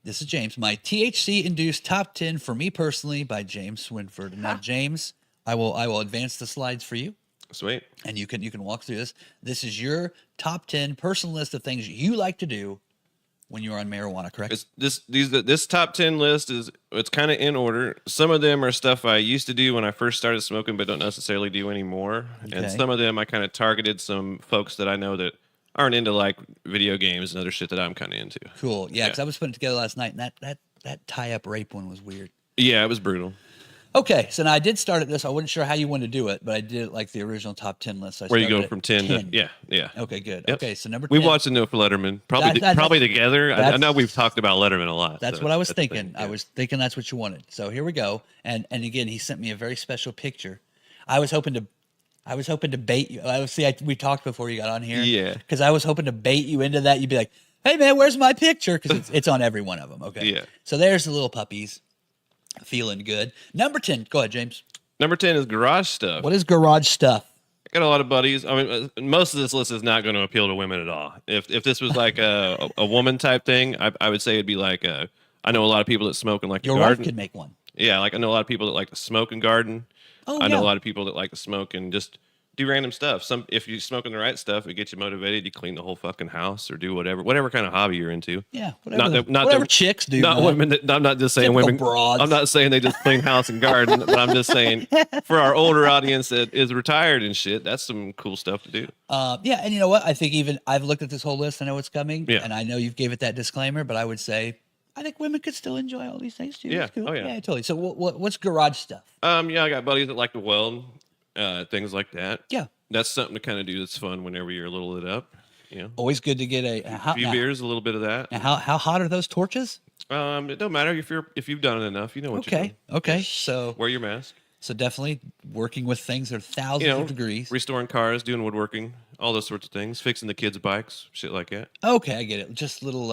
This is James. My THC-induced top 10 for me personally by James Swinford. And now, James, I will advance the slides for you, Sweet. and you can walk through this. This is your top 10 personal list of things you like to do when you're on marijuana, correct? This top 10 list it's kind of in order. Some of them are stuff I used to do when I first started smoking, but don't necessarily do anymore. And Okay. some of them I kind of targeted some folks that I know that aren't into like video games and other shit that I'm kind of into. Cool. Yeah, because I was putting it together last night, and that tie-up rape one was weird. Yeah, it was brutal. Okay, so now I did start at this. I wasn't sure how you wanted to do it, but I did it like the original top 10 list. So Where you go from 10 to yeah. Okay, good. Yep. Okay, so number 10. We watched enough Letterman, probably together. I know we've talked about Letterman a lot. That's what I was thinking. Yeah. I was thinking that's what you wanted. So here we go. And again, he sent me a very special picture. I was hoping to bait you. We talked before you got on here. Yeah. Because I was hoping to bait you into that. You'd be like, "Hey man, where's my picture?" Because it's on every one of them. Okay. Yeah. So there's the little puppies. Feeling good. Number 10. Go ahead, James. Number 10 is garage stuff. What is garage stuff? I got a lot of buddies. I mean, most of this list is not going to appeal to women at all. If this was like a woman type thing, I would say it'd be like I know a lot of people that smoke in like your garden. wife could make one. Yeah, like I know a lot of people that like to smoke and garden. Oh, I know a lot of people that like to smoke and just do random stuff. If you smoking the right stuff, it gets you motivated. You clean the whole fucking house or do whatever kind of hobby you're into. Yeah, whatever chicks do. Not women. I'm not just saying Typical women. broads. I'm not saying they just clean house and garden. But I'm just saying for our older audience that is retired and shit, that's some cool stuff to do. Yeah, and you know what? I think even I've looked at this whole list. I know what's coming, Yeah. and I know you've gave it that disclaimer, but I would say I think women could still enjoy all these things too. Yeah. It's cool. Oh, yeah. Totally. So what's garage stuff? Yeah, I got buddies that like to weld, things like that. Yeah. That's something to kind of do that's fun whenever you're a little lit up. You know, Always good to get a few beers, a little bit of that. Now, how hot are those torches? It don't matter if you've done it enough. You know what you're doing. Okay. So Wear your mask. definitely working with things that are thousands of degrees. Restoring cars, doing woodworking, all those sorts of things, fixing the kids' bikes, shit like that. Okay, I get it. Just little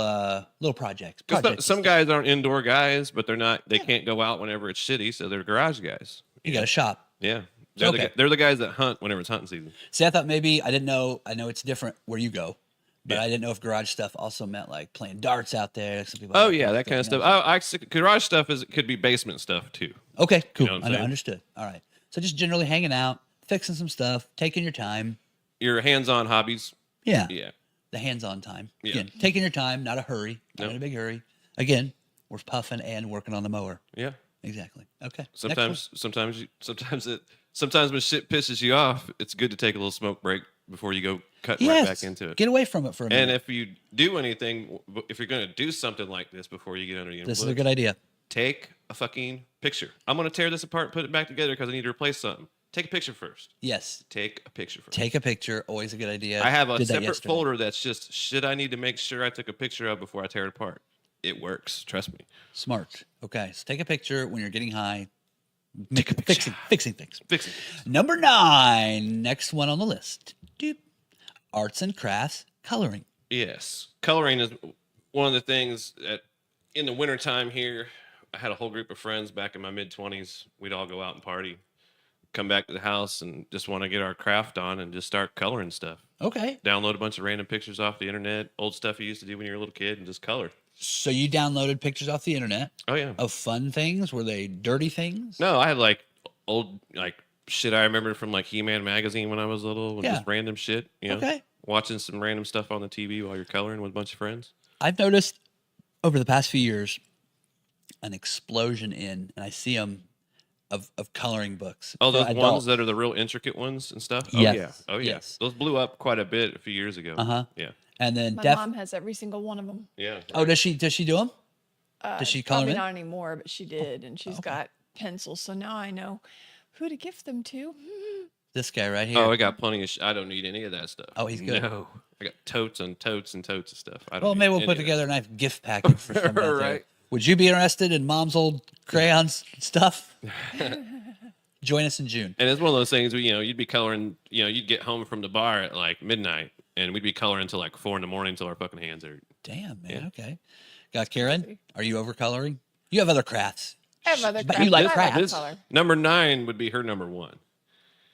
projects. 'Cause some guys aren't indoor guys, but they can't go out whenever it's shitty, so they're garage guys. You got a shop. Yeah. Okay. They're the guys that hunt whenever it's hunting season. See, I thought maybe I didn't know. I know it's different where you go, but I didn't know if garage stuff also meant like playing darts out there. Some people. Oh yeah, that kind of stuff. Garage stuff could be basement stuff too. Okay, cool. You know what I'm saying? Understood. All right. So just generally hanging out, fixing some stuff, taking your time. Your hands-on hobbies. Yeah. Yeah. The hands-on time. Yeah. Again, taking your time, not a hurry, not in a big hurry. Again, we're puffing and working on the mower. Yeah. Exactly. Okay. Sometimes when shit pisses you off, it's good to take a little smoke break before you go cutting right back into it. Get away from it for a minute. And if you do anything, if you're going to do something like this before you get under the influence, this is a good idea. Take a fucking picture. I'm going to tear this apart and put it back together because I need to replace something. Take a picture first. Yes. Take a picture first. Take a picture. Always a good idea. I have a separate folder that's just shit I need to make sure I took a picture of before I tear it apart. It works. Trust me. Smart. Okay. So take a picture when you're getting high. Fixing things. Number 9. Next one on the list. Doop. Arts and crafts coloring. Yes. Coloring is one of the things that in the wintertime here, I had a whole group of friends back in my mid-20s. We'd all go out and party, come back to the house, and just want to get our craft on and just start coloring stuff. Okay. Download a bunch of random pictures off the internet, old stuff you used to do when you were a little kid, and just color. So you downloaded pictures off the internet? Oh, yeah. Of fun things? Were they dirty things? No, I had like old shit I remember from like He-Man magazine when I was little, and just random shit. You know, okay. Watching some random stuff on the TV while you're coloring with a bunch of friends. I've noticed over the past few years an explosion in, and I see them of coloring books. Oh, those ones that are the real intricate ones and stuff? Yes. Oh, yeah. Yes. Those blew up quite a bit a few years ago. Uh-huh. Yeah. And then my mom has every single one of them. Yeah. Right. Oh, does she do them? Does she color Probably in? not anymore, but she did, and she's got pencils. So now I know who to gift them to. This guy right here. Oh, I got plenty of I don't need any of that stuff. Oh, he's good. No. I got totes and totes and totes of stuff. Well, maybe we'll put together a nice gift package for somebody out there. Would you be interested in Mom's old crayons stuff? Join us in June. And it's one of those things where, you'd be coloring, you'd get home from the bar at like midnight and we'd be coloring until like 4 a.m. until our fucking hands hurt. Damn, man. Yeah. Okay. Got Karen? Are you over coloring? You have other crafts. I have other crafts. But you like crafts. Number 9 would be her number 1.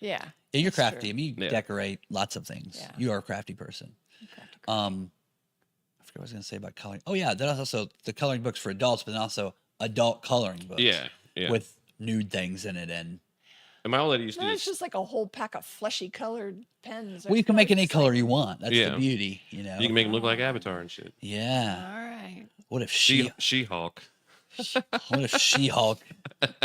Yeah. Yeah, you're crafty. I mean, you decorate lots of things. Yeah. You are a crafty person. I forgot what I was going to say about coloring. Oh, yeah. There's also the coloring books for adults, but then also adult coloring books. Yeah. With nude things in it. And my old lady used to do it's just like a whole pack of fleshy colored pens. Well, you can make any color you want. That's the beauty, You can make them look like Avatar and shit. Yeah. All right. What if She-Hulk? What if She-Hulk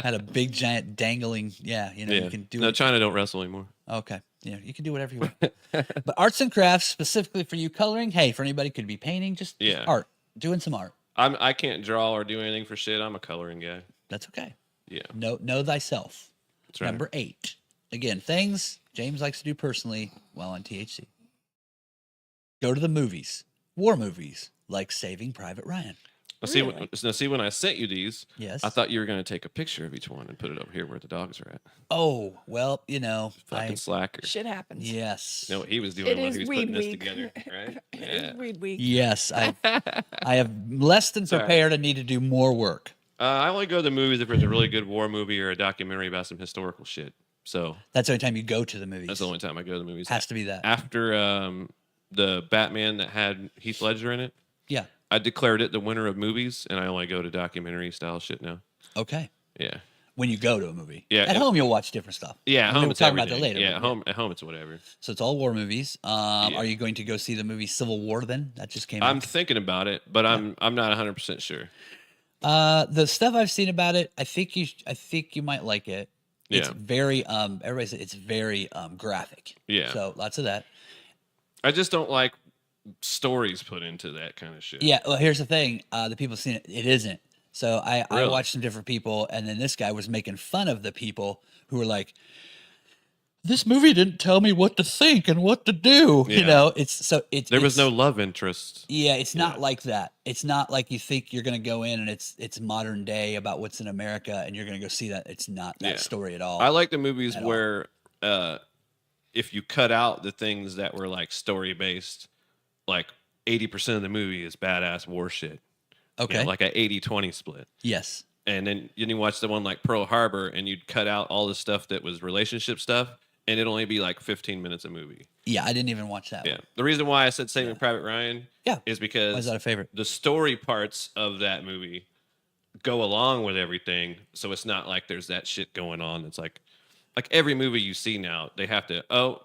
had a big giant dangling? Yeah, you can do it. No, China don't wrestle anymore. Okay. You know, you can do whatever you want. But arts and crafts, specifically for you, coloring. Hey, for anybody, could be painting, just art, doing some art. I can't draw or do anything for shit. I'm a coloring guy. That's okay. Yeah. Know thyself. That's right. Number 8. Again, things James likes to do personally while on THC. Go to the movies. War movies, like Saving Private Ryan. Really? See, when I sent you these, Yes. I thought you were going to take a picture of each one and put it over here where the dogs are at. Oh, well, you know. Fucking slacker. Shit happens. Yes. You know what he was doing It when is he was weed putting this week. together, right? It Yeah. is weed week. Yes. I have less than prepared and need to do more work. I only go to the movies if there's a really good war movie or a documentary about some historical shit. So That's the only time you go to the movies. that's the only time I go to the movies. Has to be that. After the Batman that had Heath Ledger in it, Yeah. I declared it the winner of movies, and I only go to documentary style shit now. Okay. Yeah. When you go to a movie. Yeah, At home, you'll watch different stuff. Yeah, at We'll home it's talk everything. about that later. Yeah, but at home it's whatever. So it's all war movies. Are you going to go see the movie Civil War then? That just came I'm out. thinking about it, but I'm not 100% sure. The stuff I've seen about it, I think you might like it. It's Yeah. very everybody said it's very graphic. Yeah. So lots of that. I just don't like stories put into that kind of shit. Yeah, well here's the thing. The people seen it, it isn't. So I Really? watched some different people, and then this guy was making fun of the people who were like, this movie didn't tell me what to think and what to do. You Yeah. know, There was no love interest. Yeah, it's not like that. It's not like you think you're going to go in and it's modern day about what's in America and you're going to go see that. It's not that story at all. I like the movies At where if you cut out the things that were like story based, like 80% of the movie is badass war shit. Okay. You know, like a 80-20 split. Yes. And then you watch the one like Pearl Harbor and you'd cut out all the stuff that was relationship stuff and it'd only be like 15 minutes a movie. Yeah, I didn't even watch that Yeah. one. The reason why I said Saving Private Ryan is because Why is that a favorite? the story parts of that movie go along with everything. So it's not like there's that shit going on. It's like every movie you see now, they have to,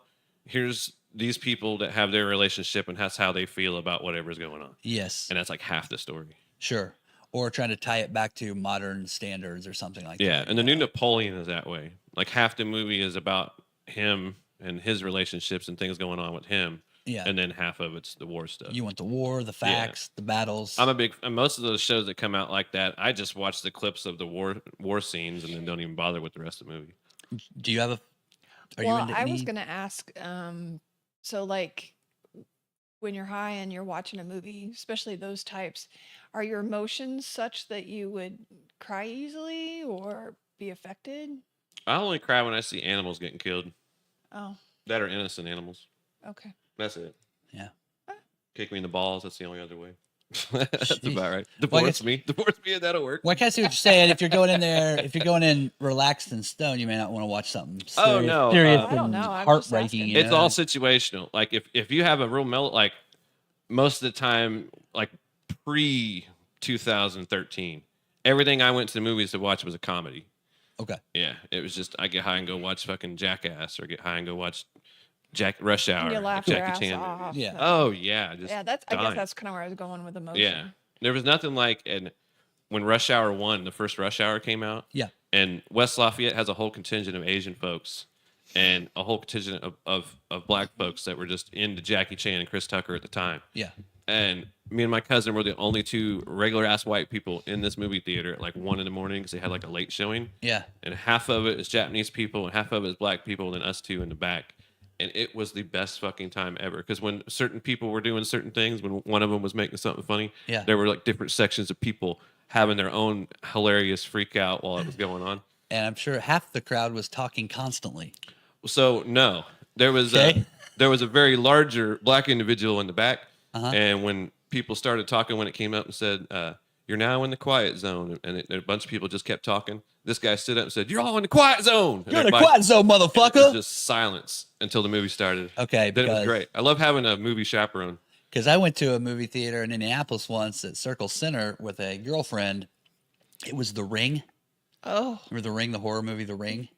here's these people that have their relationship and that's how they feel about whatever's going on. Yes. And that's like half the story. Sure. Or trying to tie it back to modern standards or something like that. Yeah. And the new Napoleon is that way. Like half the movie is about him and his relationships and things going on with him. Yeah. And then half of it's the war stuff. You want the war, the facts, the battles. Most of those shows that come out like that, I just watch the clips of the war scenes and then don't even bother with the rest of the movie. Do you have a? I was going to ask. So like, when you're high and you're watching a movie, especially those types, are your emotions such that you would cry easily or be affected? I only cry when I see animals getting killed. Oh, That are innocent animals. okay. That's it. Yeah. Kick me in the balls. That's the only other way. That's Jeez. about right. Well, I Divorce me, and that'll work. Well, I kind of see what you're saying. If you're going in there, if you're going in relaxed and stoned, you may not want to watch something serious, Oh, no, serious I don't and know. I'm just heartbreaking. asking. you It's know? all situational. Like if you have a real like most of the time, like pre 2013, everything I went to the movies to watch was a comedy. Okay. Yeah, it was just I get high and go watch fucking Jackass or get high and go watch Rush Hour. And you laugh Jackie your ass Chan off. movies. Yeah. Oh yeah, just Yeah, I guess dying. that's kind of where I was going with emotion. Yeah, there was nothing like when Rush Hour 1, the first Rush Hour came out. Yeah. And West Lafayette has a whole contingent of Asian folks and a whole contingent of black folks that were just into Jackie Chan and Chris Tucker at the time. Yeah. And me and my cousin were the only two regular ass white people in this movie theater at like 1 a.m. because they had like a late showing. Yeah. And half of it is Japanese people and half of it is black people, and then us two in the back. And it was the best fucking time ever. Because when certain people were doing certain things, when one of them was making something funny, Yeah. there were like different sections of people having their own hilarious freak out while it was going on. And I'm sure half the crowd was talking constantly. So no, there was Okay. there was a very larger black individual in the back, Uh-huh. and when people started talking, when it came up and said, "You're now in the quiet zone," and a bunch of people just kept talking, this guy stood up and said, "You're all in the quiet zone." And You're in the everybody- quiet zone, and It was motherfucker. just silence until the movie started. Okay, Then it was because- great. I love having a movie chaperone. Because I went to a movie theater in Indianapolis once at Circle Center with a girlfriend. It was The Ring. Oh, Remember The Ring, the horror movie The Ring?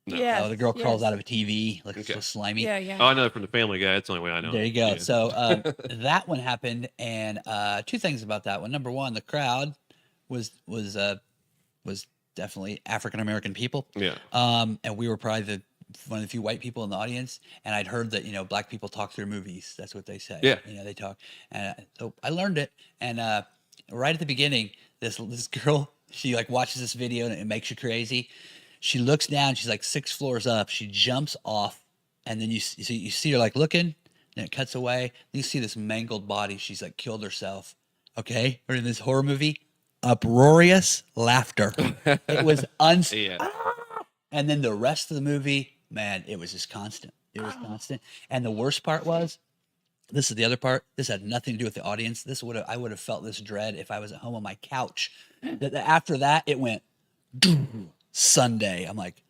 yeah. The girl crawls out of a TV, like Okay. so slimy. Yeah, yeah. Oh, I know it from the Family Guy. That's the only way I know. There you go. Yeah. So that one happened, and two things about that one. Number one, the crowd was definitely African American people. Yeah. And we were probably one of the few white people in the audience, and I'd heard that, black people talk through movies. That's what they say. Yeah. They talk. And so I learned it. And right at the beginning, this girl, she like watches this video and it makes you crazy. She looks down, she's like 6 floors up. She jumps off, and then you see her like looking, and it cuts away. You see this mangled body. She's like killed herself. Okay? We're in this horror movie. Uproarious laughter. It was Yeah. And then the rest of the movie, man, it was just constant. It was constant. And the worst part was, this is the other part. This had nothing to do with the audience. I would have felt this dread if I was at home on my couch. After that, it went Sunday. I'm like,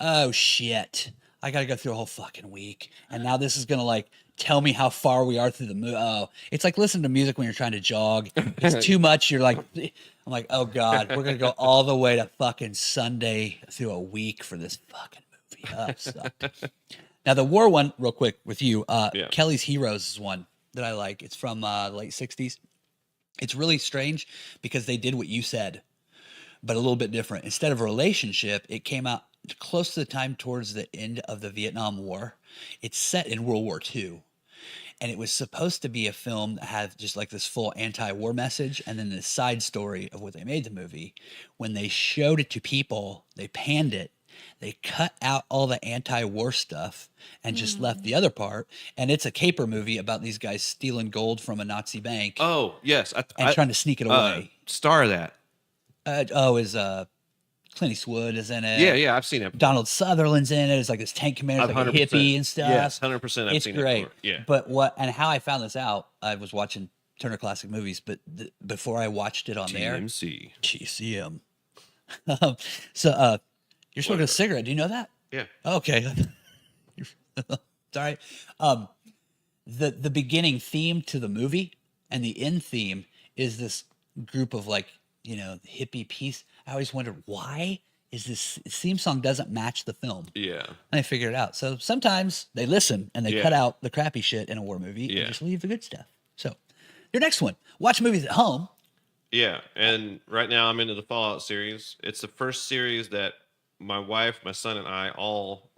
oh shit. I got to go through a whole fucking week. And now this is going to like tell me how far we are through the movie. Oh, it's like listening to music when you're trying to jog. It's too much. You're like, I'm like, oh God, we're going to go all the way to fucking Sunday through a week for this fucking movie. Oh, it sucked. Now the war one, real quick with you, Kelly's Heroes is one that I like. It's from late 60s. It's really strange because they did what you said, but a little bit different. Instead of a relationship, it came out close to the time towards the end of the Vietnam War. It's set in World War II. And it was supposed to be a film that had just like this full anti-war message. And then the side story of what they made the movie. When they showed it to people, they panned it. They cut out all the anti-war stuff and just left the other part. And it's a caper movie about these guys stealing gold from a Nazi bank. Oh, yes. And trying to sneak it away. Star of that. Is Clint Eastwood is in it. Yeah, I've seen it. Donald Sutherland's in it. It's like this tank commander, like a hippie and stuff. Yes, 100%. I've it's seen great. it. Yeah. But how I found this out, I was watching Turner Classic Movies, but before I watched it on TMC. TCM. So you're smoking a cigarette. Do you know that? Yeah. Okay. It's all right. The beginning theme to the movie and the end theme is this group of like, hippie piece. I always wondered, why is this theme song doesn't match the film? Yeah. And I figured it out. So sometimes they listen and they cut out the crappy shit in a war movie and just leave the good stuff. So your next one, watch movies at home. Yeah. And right now I'm into the Fallout series. It's the first series that my wife, my son, and I all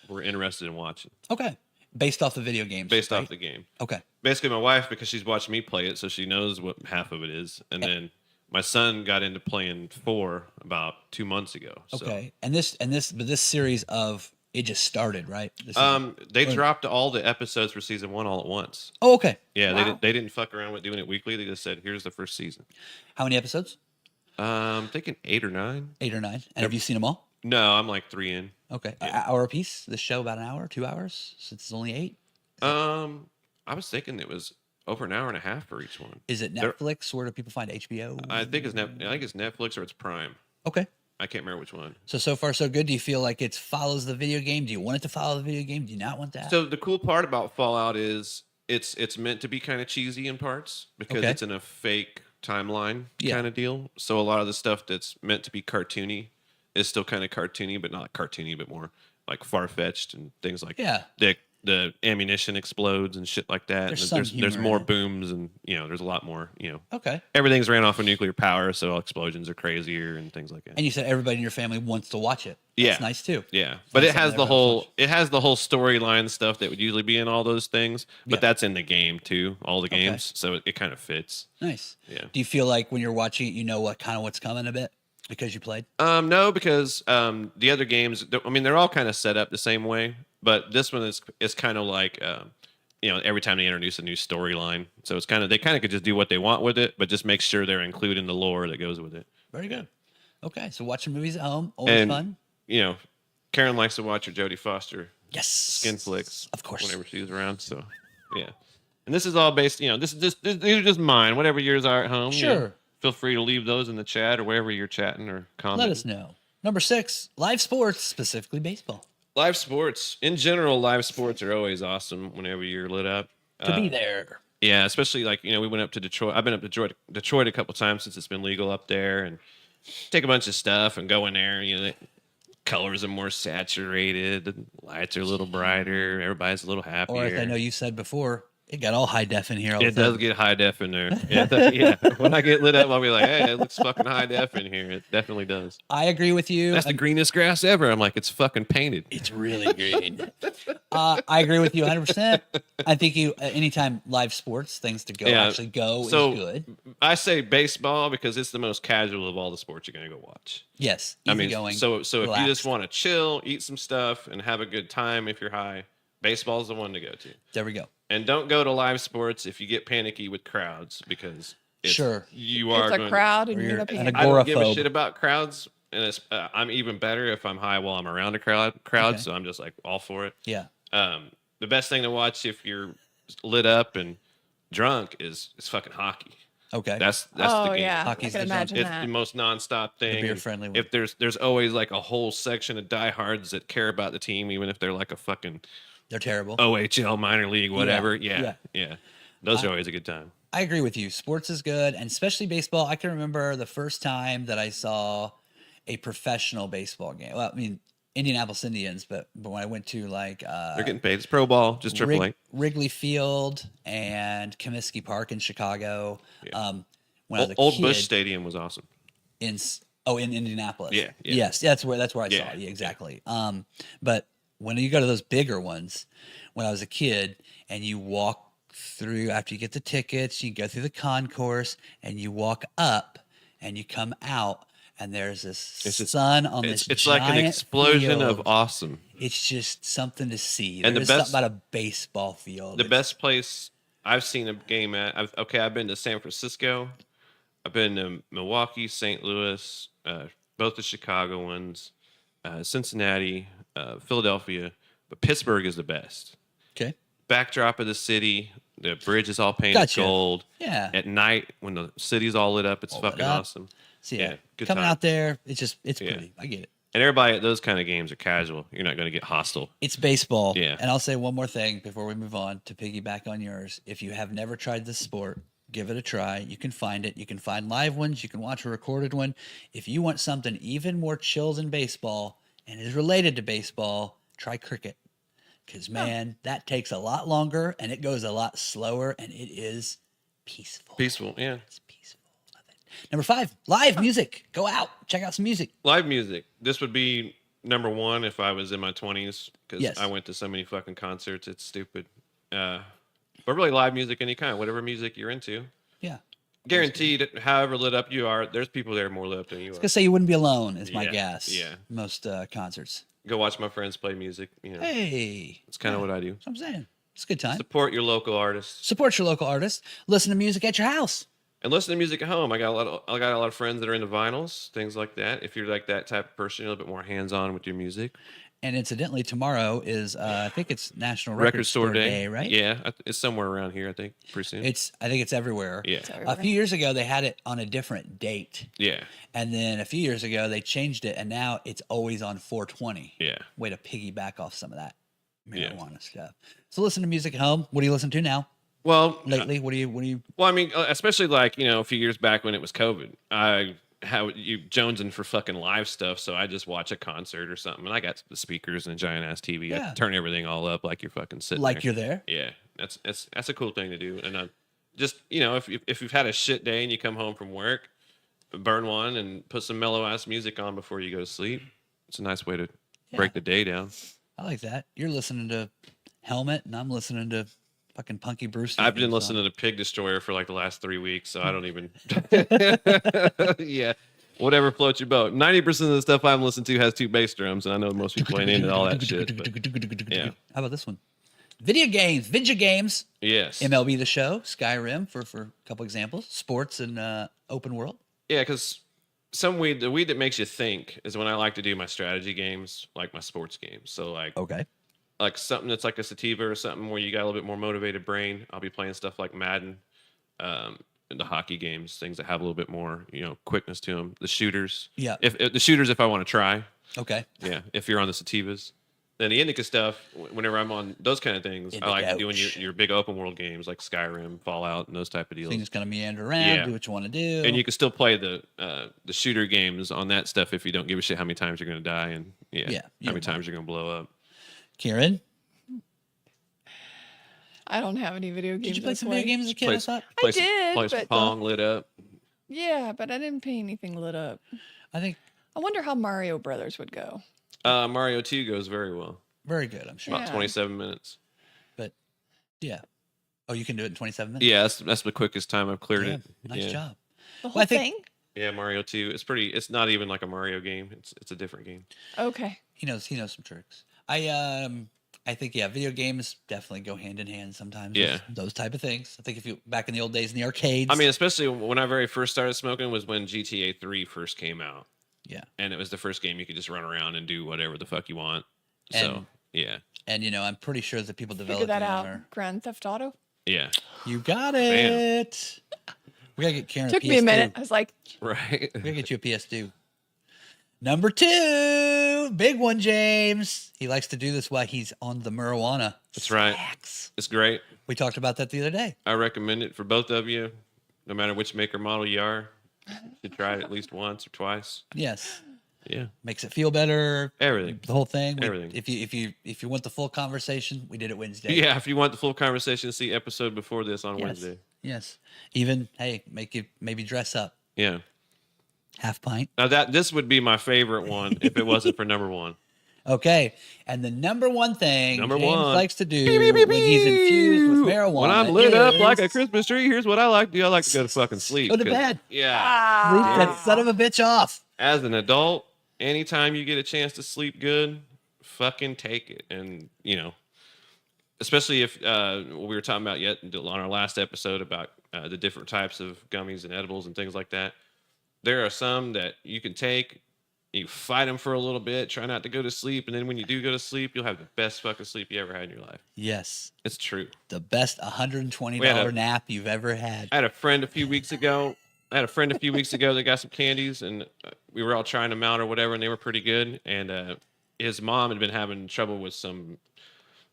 were interested in watching. Okay. Based off the video games. Based off the game. Okay. Basically, my wife, because she's watched me play it, so she knows what half of it is. And then my son got into playing 4 about 2 months ago. So. Okay. And this series of it just started, right? They dropped all the episodes for season 1 all at once. Oh, okay. Yeah, wow. They didn't fuck around with doing it weekly. They just said, "Here's the first season." How many episodes? I'm thinking 8 or 9. 8 or 9. And have you seen them all? No, I'm like 3 in. Okay. Yeah. Hour a piece? This show about an hour, 2 hours, since it's only 8? I was thinking it was over an hour and a half for each one. Is it Netflix? Where do people find HBO? I think it's Netflix or it's Prime. Okay. I can't remember which one. So far so good. Do you feel like it follows the video game? Do you want it to follow the video game? Do you not want that? So the cool part about Fallout is it's meant to be kind of cheesy in parts because it's in a fake timeline kind of deal. So a lot of the stuff that's meant to be cartoony is still kind of cartoony, but not cartoony, but more like far-fetched and things like the ammunition explodes and shit like that. There's more booms and there's a lot more, Okay. Everything's ran off of nuclear power, so explosions are crazier and things like that. And you said everybody in your family wants to watch it. That's nice too. Yeah. But it has the whole storyline stuff that would usually be in all those things, but that's in the game too, all the games. So it kind of fits. Nice. Yeah. Do you feel like when you're watching it, you know what's coming a bit because you played? No, because the other games, they're all kind of set up the same way. But this one is kind of like, every time they introduce a new storyline. So it's they kind of could just do what they want with it, but just make sure they're including the lore that goes with it. Very good. Okay, so watching movies at home, always fun. Karen likes to watch her Jodie Foster skin flicks. Of course. Whenever she's around, so, yeah. And this is all based, these are just mine. Whatever yours are at home. Sure. Feel free to leave those in the chat or wherever you're chatting or commenting. Let us know. Number 6, live sports, specifically baseball. Live sports. In general, live sports are always awesome whenever you're lit up. To be there. Yeah, especially we went up to Detroit. I've been up to Detroit a couple times since it's been legal up there and take a bunch of stuff and go in there. The colors are more saturated. The lights are a little brighter. Everybody's a little happier. Or as I know you said before, It got all high def in here. It does get high def in there. Yeah. When I get lit up, I'll be like, hey, it looks fucking high def in here. It definitely does. I agree with you. That's the greenest grass ever. I'm like, it's fucking painted. It's really green. I agree with you 100%. I think anytime live sports, things to go actually go is good. I say baseball because it's the most casual of all the sports you're going to go watch. Yes. I mean, going, so if relaxed. you just want to chill, eat some stuff, and have a good time if you're high, baseball's the one to go to. There we go. And don't go to live sports if you get panicky with crowds because you are it's a crowd and you're an I don't give a agoraphobe. shit about crowds, and I'm even better if I'm high while I'm around a crowd. Okay. So I'm just like all for it. Yeah. The best thing to watch if you're lit up and drunk is fucking hockey. Okay. That's the game. Yeah. Hockey's I can imagine It's that. the most nonstop thing. beer friendly one. If there's always like a whole section of diehards that care about the team, even if they're like a fucking They're terrible. OHL minor league, whatever. Yeah. Yeah. Those are always a good time. I agree with you. Sports is good, and especially baseball. I can remember the first time that I saw a professional baseball game. Well, I mean, Indianapolis Indians, but when I went to like They're getting paid. It's pro ball, just AAA. Wrigley Field and Comiskey Park in Chicago. Yeah. When I was a Old kid, Busch Stadium was awesome. in Indianapolis. Yeah. Yes, that's where I saw it. Yeah. Yeah, exactly. But when you go to those bigger ones, when I was a kid, and you walk through after you get the tickets, you go through the concourse, and you walk up, and you come out, and there's this sun on this. It's like an explosion field. of awesome. It's just something to see. And There's the best something about a baseball field. The best place I've seen a game at. I've been to San Francisco. I've been to Milwaukee, St. Louis, both the Chicago ones, Cincinnati, Philadelphia, but Pittsburgh is the best. Okay. Backdrop of the city, the bridge is all painted gold. Yeah. At night when the city's all lit up, it's fucking awesome. So good coming time. out there, it's pretty. I get it. And everybody at those kind of games are casual. You're not going to get hostile. It's baseball. Yeah. And I'll say one more thing before we move on to piggyback on yours. If you have never tried this sport, give it a try. You can find it. You can find live ones. You can watch a recorded one. If you want something even more chill than baseball and is related to baseball, try cricket. Because, man, that takes a lot longer and it goes a lot slower and it is peaceful. Peaceful, yeah. It's peaceful. Love it. Number 5, live music. Go out. Check out some music. Live music. This would be number 1 if I was in my 20s because I went to so many fucking concerts. It's stupid. But really, live music, any kind, whatever music you're into. Yeah. Guaranteed, however lit up you are, there's people there more lit up than you are. I was going to say you wouldn't be alone is my guess. Yeah. Most concerts. Go watch my friends play music. You know, Hey. that's kind of what I do. That's what I'm saying. It's a good time. Support your local artists Support your local artists. Listen to music at your house. and listen to music at home. I got a lot of friends that are into vinyls, things like that. If you're like that type of person, you're a little bit more hands-on with your music. And incidentally, tomorrow is I think it's National Record Store Day, right? Yeah, it's somewhere around here. I think pretty soon. I think it's everywhere. Yeah. A few years ago, they had it on a different date, Yeah. and then a few years ago, they changed it, and now it's always on 420. Yeah. Way to piggyback off some of that marijuana stuff. So listen to music at home. What do you listen to now? Well, Lately, what do you? well, I mean, especially like a few years back when it was COVID, you jonesing for fucking live stuff, so I just watch a concert or something, and I got the speakers and a giant ass TV. Yeah. I turn everything all up like you're fucking sitting Like there. you're there? Yeah, that's a cool thing to do. And just if you've had a shit day and you come home from work, burn one and put some mellow ass music on before you go to sleep. It's a nice way to break the day down. I like that. You're listening to Helmet, and I'm listening to fucking Punky Brewster. I've been listening to Pig Destroyer for like the last 3 weeks, so I don't even. Yeah, whatever floats your boat. 90% of the stuff I'm listening to has 2 bass drums, and I know most people ain't into all that shit. But yeah. How about this one? Video games. Yes. MLB The Show, Skyrim for a couple examples. Sports and open world. Yeah, because the weed that makes you think is when I like to do my strategy games, like my sports games. So Okay. like something that's like a sativa or something where you got a little bit more motivated brain. I'll be playing stuff like Madden, and the hockey games, things that have a little bit more, quickness to them. The shooters. Yeah. If the shooters, if I want to try. Okay. Yeah. If you're on the sativas. Then the indica stuff, whenever I'm on those kind of things, I like doing your big open world games like Skyrim, Fallout, and those type of deals. Things kind of meander around, do what you want to do. And you can still play the shooter games on that stuff if you don't give a shit how many times you're going to die and how many times you're going to blow up. Kieran? I don't have any video games. Did you play this some way. video games as a kid? I thought. I did, Play some but Pong lit up. yeah, but I didn't pay anything lit up. I wonder how Mario Brothers would go. Mario 2 goes very well. Very good, I'm sure. About 27 minutes. But yeah. Oh, you can do it in 27 minutes? Yeah, that's the quickest time I've cleared it. Nice job. The whole thing? Yeah, Mario 2. It's not even like a Mario game. It's a different game. Okay. He knows some tricks. I think video games definitely go hand in hand sometimes. Yeah. With those type of things. I think if you back in the old days in the arcades. I mean, especially when I very first started smoking was when GTA 3 first came out. Yeah. And it was the first game you could just run around and do whatever the fuck you want. And, so, yeah. And I'm pretty sure that people Figure developed that out. Grand Theft Auto. Yeah. You got it. We gotta get Karen Took a PS2. me a minute. I was like, right. We gotta get you a PS2. Number 2, big one, James. He likes to do this while he's on the marijuana. That's right. It's great. We talked about that the other day. I recommend it for both of you, no matter which make or model you are. You should try it at least once or twice. Yes. Yeah. Makes it feel better. Everything. The whole thing. Everything. If you want the full conversation, we did it Wednesday. Yeah, if you want the full conversation, see episode before this on Wednesday. Yes. Even make you maybe dress up. Yeah. Half pint. Now this would be my favorite one if it wasn't for number 1. Okay. And the number one thing James likes to do when he's infused with marijuana. When I'm lit up like a Christmas tree, here's what I like to do. I like to go to fucking sleep. Go to bed. Yeah. Sleep that son of a bitch off. As an adult, anytime you get a chance to sleep good, fucking take it. And, especially if we were talking about on our last episode about the different types of gummies and edibles and things like that. There are some that you can take, you fight them for a little bit, try not to go to sleep, and then when you do go to sleep, you'll have the best fucking sleep you ever had in your life. Yes. It's true. The best $120 nap you've ever had. I had a friend a few weeks ago that got some candies, and we were all trying them out or whatever, and they were pretty good. And his mom had been having trouble with some,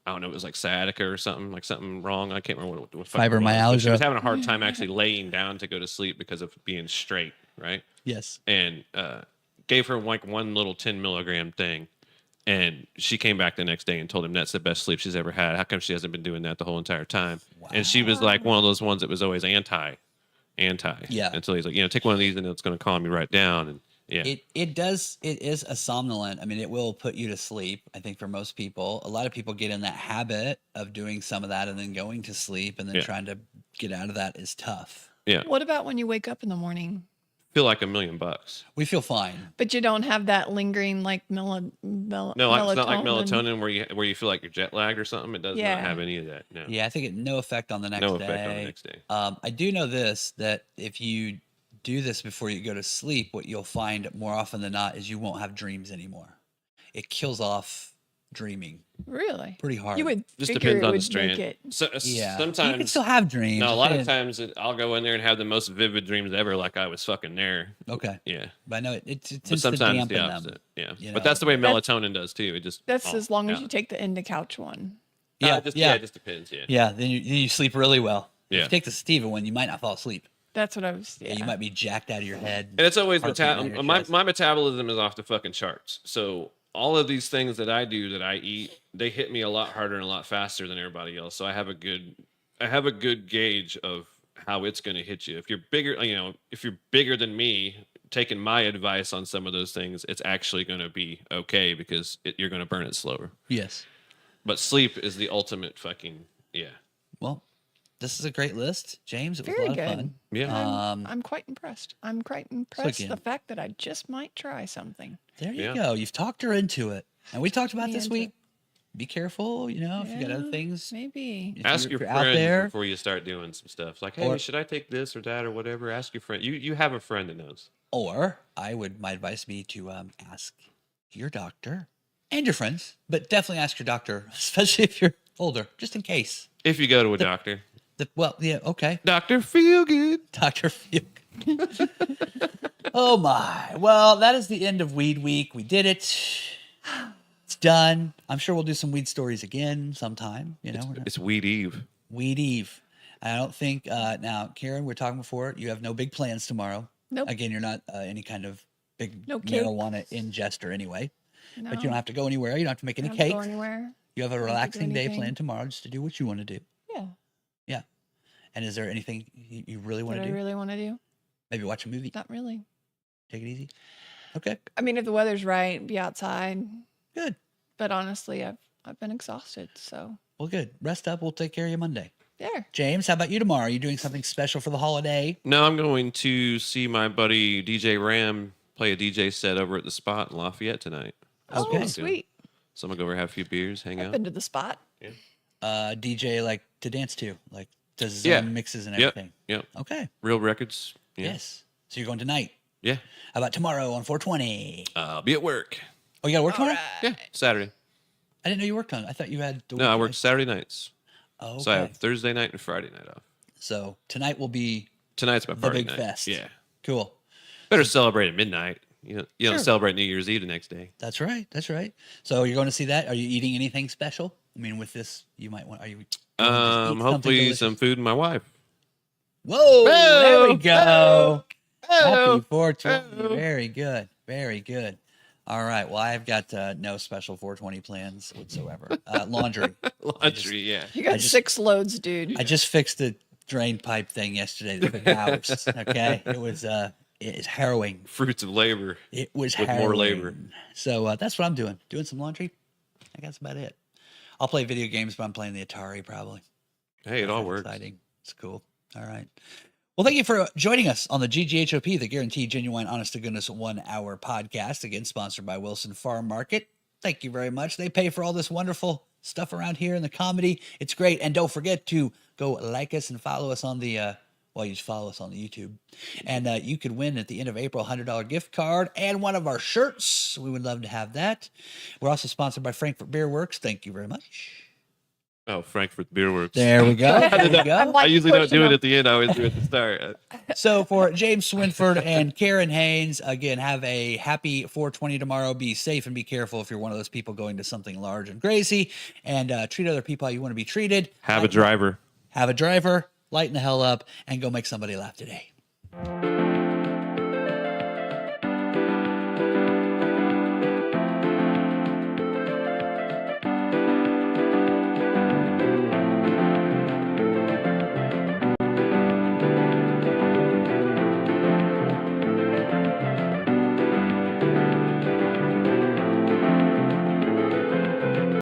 I don't know, it was like sciatica or something, like something wrong. I can't remember what fibromyalgia. She was having a hard time actually laying down to go to sleep because of being straight, right? Yes. And gave her like one little 10 milligram thing. And she came back the next day and told him that's the best sleep she's ever had. How come she hasn't been doing that the whole entire time? Wow. And she was like one of those ones that was always anti. Yeah. Until he's like, take one of these and it's going to calm you right down. And yeah. It is a somnolent. I mean, it will put you to sleep, I think, for most people. A lot of people get in that habit of doing some of that and then going to sleep, and then trying to get out of that is tough. Yeah. What about when you wake up in the morning? Feel like $1 million. We feel fine. But you don't have that lingering like No, it's melatonin. not like melatonin where you feel like you're jet lagged or something. It does not have any of that. No. Yeah, I think no effect on the next day. No effect on the next day. I do know this, that if you do this before you go to sleep, what you'll find more often than not is you won't have dreams anymore. It kills off dreaming. Really? Pretty hard. You would Just figure depends it on the would strain. make it. So, Yeah. sometimes you can still have dreams. No, a lot of times I'll go in there and have the most vivid dreams ever, like I was fucking there. Okay. Yeah. But I know it tends But sometimes to it's the dampen opposite. them. Yeah. you But know. that's the way melatonin does too. It just That's as long as you take the Indica couch one. Yeah, it just depends. Yeah. Yeah, then you sleep really well. Yeah. If you take the sativa one, you might not fall asleep. That's what I was. Yeah, you might be jacked out of your head. And it's always Heart beating on your chest. my metabolism is off the fucking charts. So all of these things that I do that I eat, they hit me a lot harder and a lot faster than everybody else. So I have a good gauge of how it's going to hit you. If you're bigger than me, taking my advice on some of those things, it's actually going to be okay because you're going to burn it slower. Yes. But sleep is the ultimate fucking Well, this is a great list, James. It was Very a lot good. of fun. Yeah. I'm quite impressed. I'm quite impressed again- the fact that I just might try something. There you Yeah. go. You've talked her into it. And we talked about Me this into week. Be careful, if you got other things. Maybe. If Ask you're your out friend there. before you start doing some stuff. Like, hey, should I take this or that or whatever? Ask your friend. You have a friend that knows. Or my advice would be to ask your doctor and your friends, but definitely ask your doctor, especially if you're older, just in case. If you go to a doctor. Okay. Dr. Feelgood. Dr. Feel. Oh my. Well, that is the end of Weed Week. We did it. It's done. I'm sure we'll do some weed stories again sometime. It's Weed Eve. Weed Eve. I don't think now, Karen, we were talking before. You have no big plans tomorrow. Nope. Again, you're not any kind of big No cake. marijuana ingester anyway. No. But you don't have to go anywhere. You don't have to make any Don't have to cakes. go anywhere. You have a Don't have to do relaxing day anything. planned tomorrow just to do what you want to do. Yeah. And is there anything you really want What to I do? really want to do? Maybe watch a movie. Not really. Take it easy. Okay. I mean, if the weather's right, be outside. Good. But honestly, I've been exhausted, so. Well, good. Rest up. We'll take care of you Monday. There. James, how about you tomorrow? Are you doing something special for the holiday? No, I'm going to see my buddy DJ Ram play a DJ set over at the Spot in Lafayette tonight. Oh, Okay. sweet. So I'm gonna go over, have a few beers, hang I've out. been to the Spot. DJ like to dance to, like does his Yeah. own mixes and Yep. everything. Yep. Okay. Real records. Yeah. Yes. So you're going tonight. Yeah. How about tomorrow on 420? I'll be at work. Oh, you got to work tomorrow? Yeah. Saturday. I didn't know you worked on it. I thought you had to No, I work work. Saturday nights. Oh, okay. So I have Thursday night and Friday night off. So tonight will be Tonight's my party big night. fest. Yeah. cool. Better celebrate at midnight. You don't Sure. celebrate New Year's Eve the next day. That's right. That's right. So you're going to see that. Are you eating anything special? I mean, with this, you might want. Are you? going to just eat something Hopefully delicious? some food and my wife. Whoa! There we go. Oh. Happy 420. Very good. Very good. All right. Well, I've got no special 420 plans whatsoever. Laundry. Laundry, yeah. You got just- 6 loads, dude. I just fixed the drain pipe thing yesterday. The big house. Okay. It's harrowing. Fruits of labor. It was With harrowing. more labor. So that's what I'm doing. Doing some laundry. I guess that's about it. I'll play video games, but I'm playing the Atari probably. Hey, it all That's works. exciting. It's cool. All right. Well, thank you for joining us on the GGHOP, the Guaranteed Genuine Honest to Goodness 1 Hour podcast. Again, sponsored by Wilson Farm Market. Thank you very much. They pay for all this wonderful stuff around here in the comedy. It's great. And don't forget to go like us and follow us on the, you just follow us on the YouTube. And you could win at the end of April a $100 gift card and one of our shirts. We would love to have that. We're also sponsored by Frankfurt Beer Works. Thank you very much. Oh, Frankfurt Beer Works. There we go. There we go. I usually don't do it at the end. I always do it at the start. So for James Swinford and Karen Haynes, again, have a happy 420 tomorrow. Be safe and be careful if you're one of those people going to something large and crazy. And treat other people how you want to be treated. Have a driver. Have a driver. Lighten the hell up and go make somebody laugh today.